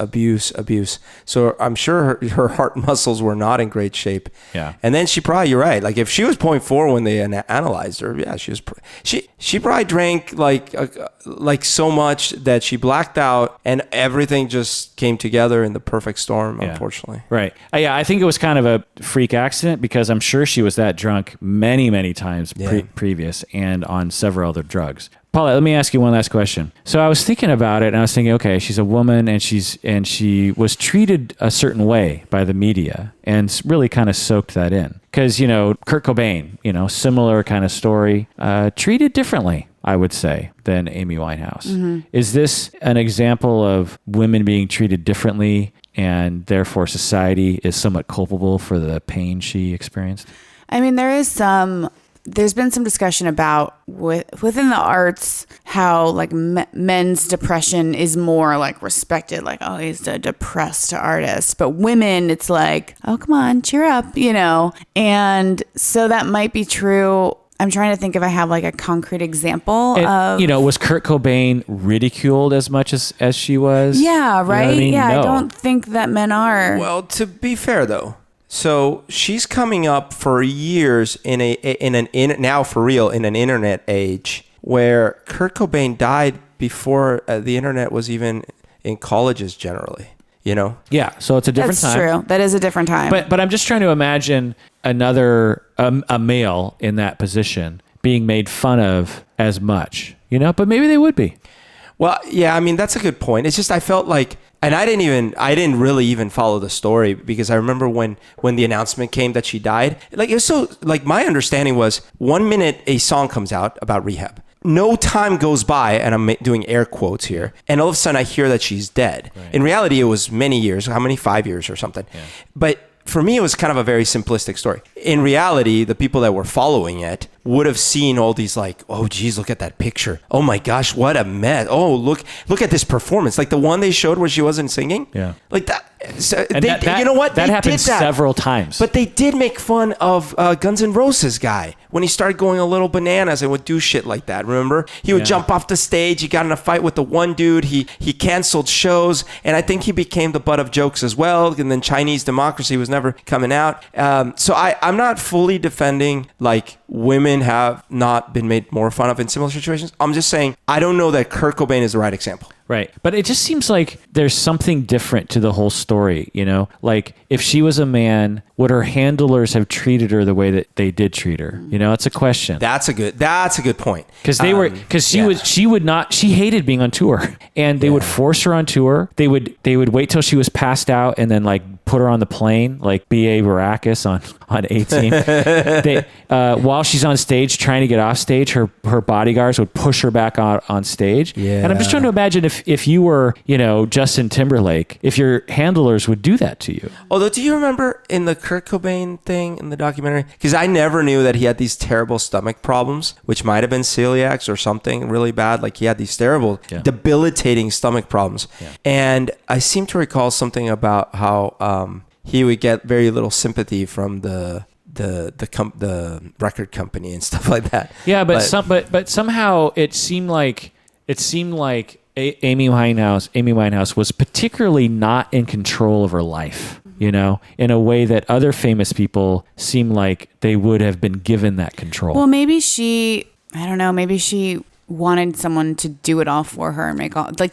So I'm sure her heart muscles were not in great shape. Yeah. And then you're right. Like if she was 0.4 when they analyzed her, yeah, she probably drank like so much that she blacked out and everything just came together in the perfect storm, unfortunately. Right. Yeah, I think it was kind of a freak accident because I'm sure she was that drunk many, many times previous and on several other drugs. Paulette, let me ask you one last question. So I was thinking about it and I was thinking, okay, she's a woman and she was treated a certain way by the media and really kind of soaked that in. Because, Kurt Cobain, similar kind of story, treated differently, I would say, than Amy Winehouse. Mm-hmm. Is this an example of women being treated differently and therefore society is somewhat culpable for the pain she experienced? There's been some discussion about within the arts how like men's depression is more like respected, like, oh, he's a depressed artist, but women it's like, oh, come on, cheer up, and so that might be true. I'm trying to think if I have like a concrete example of... was Kurt Cobain ridiculed as much as she was? Yeah, right? Yeah, No. I don't think that men are. Well, to be fair though, so she's coming up for years in an internet age where Kurt Cobain died before the internet was even in colleges generally. Yeah, so it's a different time. That's true. That is a different time. But I'm just trying to imagine another a male in that position being made fun of as much, but maybe they would be. Well, yeah, that's a good point. It's just I felt like, and I didn't really even follow the story because I remember when the announcement came that she died, like it was so, like my understanding was 1 minute a song comes out about rehab. No time goes by, and I'm doing air quotes here, and all of a sudden I hear that she's dead. Right. In reality, it was many years, 5 years or something. Yeah. But for me, it was kind of a very simplistic story. In reality, the people that were following it would have seen all these like, oh, geez, look at that picture. Oh my gosh, what a mess. Oh, look at this performance. Like the one they showed where she wasn't singing. Yeah. Like that. So you know what? That happened several times. But they did make fun of Guns N' Roses guy when he started going a little bananas and would do shit like that. Remember? He would jump off the stage. He got in a fight with the one dude. He canceled shows. And I think he became the butt of jokes as well. And then Chinese Democracy was never coming out. So I'm not fully defending like women have not been made more fun of in similar situations. I'm just saying I don't know that Kurt Cobain is the right example. Right. But it just seems like there's something different to the whole story, Like if she was a man, would her handlers have treated her the way that they did treat her? It's a question. That's a good point. Because she hated being on tour and they would force her on tour. They would wait till she was passed out and then like put her on the plane, like B.A. Baracus on 18. While she's on stage trying to get off stage, her bodyguards would push her back on stage. Yeah. And I'm just trying to imagine if you were, Justin Timberlake, if your handlers would do that to you. Although, do you remember in the Kurt Cobain thing in the documentary? Because I never knew that he had these terrible stomach problems, which might have been celiacs or something really bad. Like he had these terrible, debilitating stomach problems. Yeah. And I seem to recall something about how he would get very little sympathy from the the record company and stuff like that. Yeah, but somehow it seemed like Amy Winehouse was particularly not in control of her life, you know, in a way that other famous people seem like they would have been given that control. Well, maybe she wanted someone to do it all for her and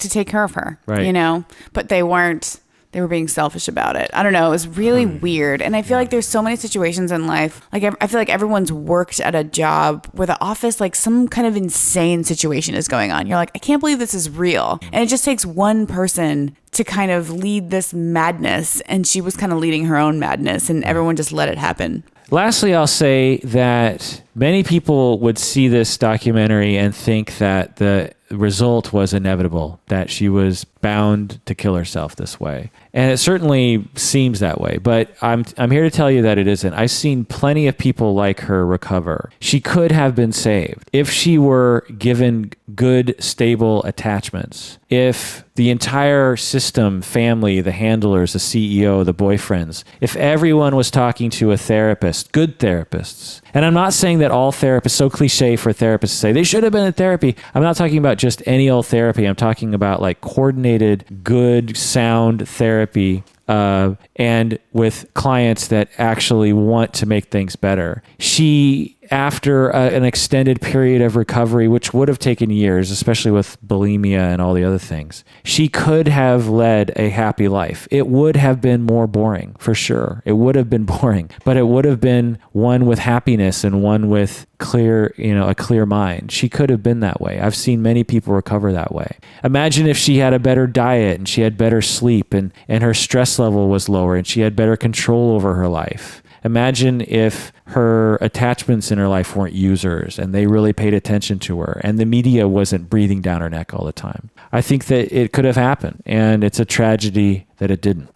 to take care of her, right. You know, but they weren't. They were being selfish about it. I don't know. It was really weird. And I feel like there's so many situations in life. Like, I feel like everyone's worked at a job where the office, like some kind of insane situation is going on. You're like, I can't believe this is real. And it just takes one person to kind of lead this madness. And she was kind of leading her own madness, and everyone just let it happen. Lastly, I'll say that many people would see this documentary and think that the result was inevitable, that she was bound to kill herself this way. And it certainly seems that way, but I'm here to tell you that it isn't. I've seen plenty of people like her recover. She could have been saved if she were given good, stable attachments. If the entire system, family, the handlers, the CEO, the boyfriends, if everyone was talking to a therapist, good therapists. And I'm not saying that all therapists, so cliche for therapists to say they should have been in therapy. I'm not talking about just any old therapy. I'm talking about like coordinated, good, sound therapy, and with clients that actually want to make things better. She, after an extended period of recovery, which would have taken years, especially with bulimia and all the other things, she could have led a happy life. It would have been more boring, for sure. It would have been boring, but it would have been one with happiness and one with a clear mind. She could have been that way. I've seen many people recover that way. Imagine if she had a better diet and she had better sleep and her stress level was lower and she had better control over her life. Imagine if her attachments in her life weren't users and they really paid attention to her and the media wasn't breathing down her neck all the time. I think that it could have happened, and it's a tragedy that it didn't.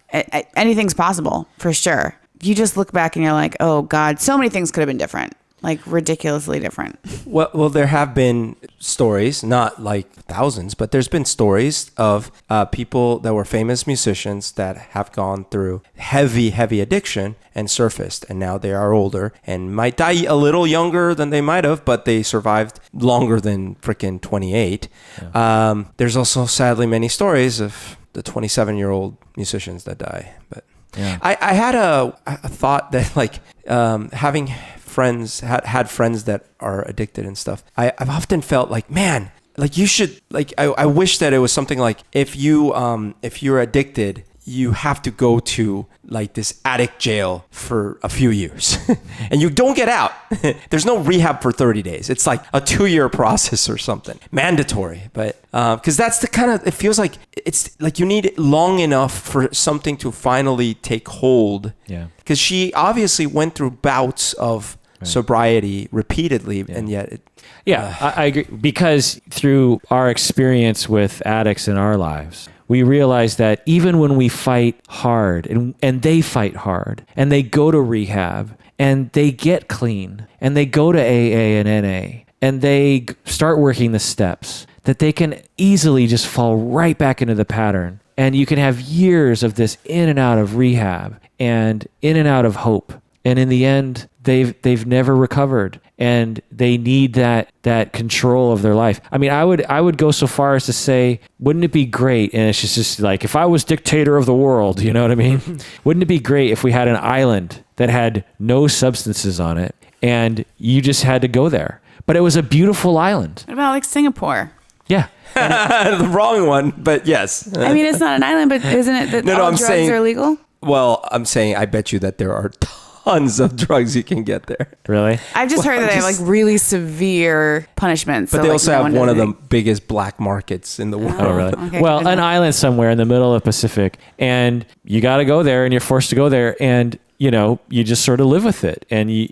Anything's possible, for sure. You just look back and you're like, oh God, so many things could have been different. Like ridiculously different. Well, there have been stories, not like thousands, but there's been stories of people that were famous musicians that have gone through heavy addiction and surfaced, and now they are older and might die a little younger than they might have, but they survived longer than freaking 28. Yeah. There's also sadly many stories of the 27-year-old musicians that die. But yeah. I had a thought that like having friends had friends that are addicted and stuff. I've often felt like, man, like you should like I wish that it was something like if you're addicted, you have to go to like this addict jail for a few years and you don't get out. There's no rehab for 30 days. It's like a 2-year process or something, mandatory. But because that's the kind of, it feels like it's like you need it long enough for something to finally take hold. Yeah. Because she obviously went through bouts of sobriety repeatedly, and yet I agree, because through our experience with addicts in our lives, we realize that even when we fight hard and they fight hard and they go to rehab and they get clean and they go to AA and NA and they start working the steps, that they can easily just fall right back into the pattern. And you can have years of this in and out of rehab and in and out of hope. And in the end, they've never recovered, and they need that control of their life. I mean, I would go so far as to say, wouldn't it be great? And it's just like, if I was dictator of the world, you know what I mean? Wouldn't it be great if we had an island that had no substances on it, and you just had to go there? But it was a beautiful island. What about like Singapore? Yeah. The wrong one, but yes. I mean, it's not an island, but isn't it that all drugs are legal? Well, I'm saying I bet you that there are tons of drugs you can get there. Really? I've just heard that they have like really severe punishments. But they also have one of the biggest black markets in the world. Oh, really? Okay, well, an island somewhere in the middle of the Pacific, and you got to go there, and you're forced to go there, and you just sort of live with it, and you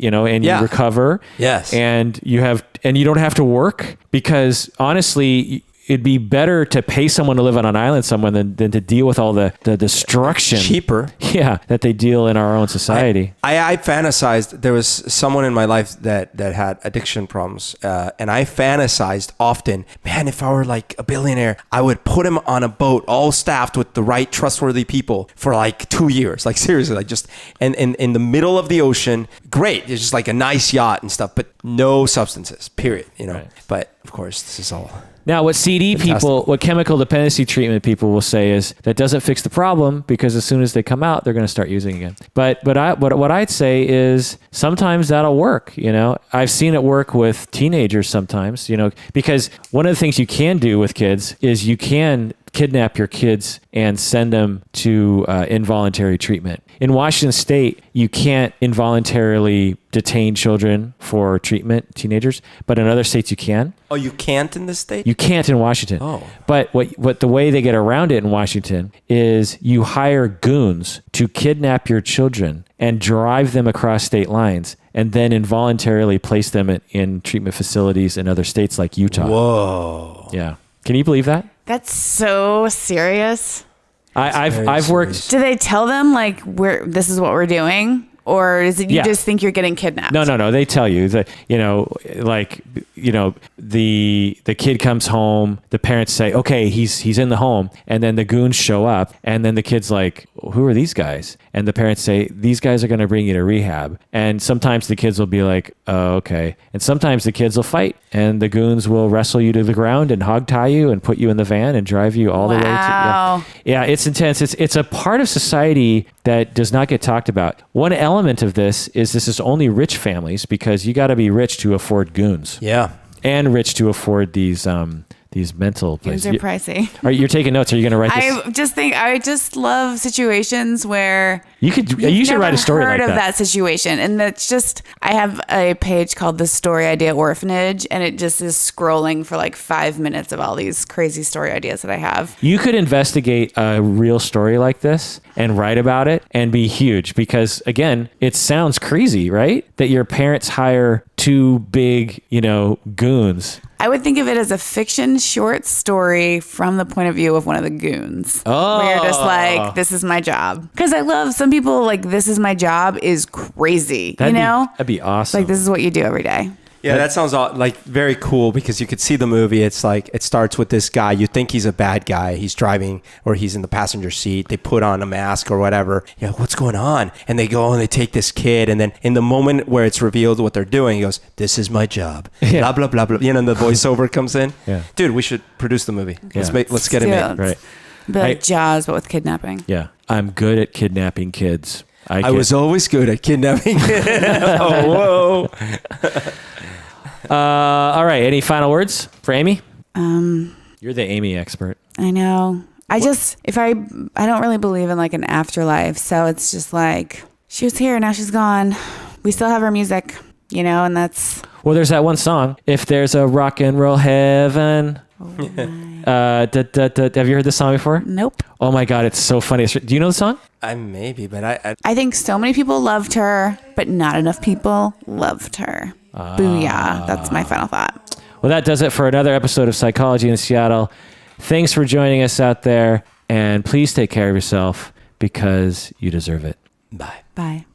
recover. Yes. And you don't have to work, because honestly, it'd be better to pay someone to live on an island somewhere than to deal with all the destruction. Cheaper. Yeah, that they deal in our own society. I fantasized. There was someone in my life that had addiction problems, and I fantasized often. Man, if I were like a billionaire, I would put him on a boat, all staffed with the right trustworthy people, for like 2 years. Like seriously, like just and in the middle of the ocean. Great, it's just like a nice yacht and stuff, but no substances. Period. You know. Right. But of course, this is all. Now, what CD people, what chemical dependency treatment people will say is that doesn't fix the problem, because as soon as they come out, they're going to start using again. But what I'd say is sometimes that'll work. You know, I've seen it work with teenagers sometimes. You know, because one of the things you can do with kids is you can kidnap your kids and send them to involuntary treatment. In Washington State, you can't involuntarily detain children for treatment, teenagers, but in other states you can. Oh, you can't in this state? You can't in Washington. Oh. But what the way they get around it in Washington is you hire goons to kidnap your children and drive them across state lines and then involuntarily place them in treatment facilities in other states like Utah. Whoa. Yeah. Can you believe that? That's so serious. I've worked. Do they tell them like this is what we're doing? Or is it you just think you're getting kidnapped? No. They tell you that, the kid comes home, the parents say, okay, he's in the home. And then the goons show up. And then the kid's like, who are these guys? And the parents say, these guys are going to bring you to rehab. And sometimes the kids will be like, oh, okay. And sometimes the kids will fight. And the goons will wrestle you to the ground and hog tie you and put you in the van and drive you all the way to... Yeah, it's intense. It's a part of society that does not get talked about. One element of this is only rich families, because you got to be rich to afford goons. Yeah. And rich to afford these mental places. Goons are pricey. You're taking notes. Are you going to write this? I just love situations where you should write a story like that. Heard of that situation, and that's just, I have a page called the Story Idea Orphanage, and it just is scrolling for like 5 minutes of all these crazy story ideas that I have. You could investigate a real story like this and write about it and be huge, because again, it sounds crazy, right? That your parents hire two big, goons. I would think of it as a fiction short story from the point of view of one of the goons. Oh. Where you're just like, this is my job. Because I love, some people like, this is my job is crazy. That'd be awesome. Like, this is what you do every day. Yeah, that sounds like very cool, because you could see the movie. It's like, it starts with this guy. You think he's a bad guy. He's driving, or he's in the passenger seat. They put on a mask or whatever. What's going on? And they go and they take this kid. And then in the moment where it's revealed what they're doing, he goes, this is my job. Yeah. Blah, blah, blah, blah. And the voiceover comes in. Yeah. Dude, we should produce the movie. Yeah. Let's get it made. Right. Be like Jaws, but with kidnapping. Yeah. I'm good at kidnapping kids. I was always good at kidnapping. Oh, whoa. All right. Any final words for Amy? You're the Amy expert. I know. I don't really believe in like an afterlife. So it's just like, she was here, now she's gone. We still have her music, and that's... Well, there's that one song, If There's a Rock and Roll Heaven. Oh have you heard this song before? Nope. Oh my God, it's so funny. Do you know the song? Maybe, but I think so many people loved her, but not enough people loved her. Booyah. That's my final thought. Well, that does it for another episode of Psychology in Seattle. Thanks for joining us out there, and please take care of yourself, because you deserve it. Bye. Bye.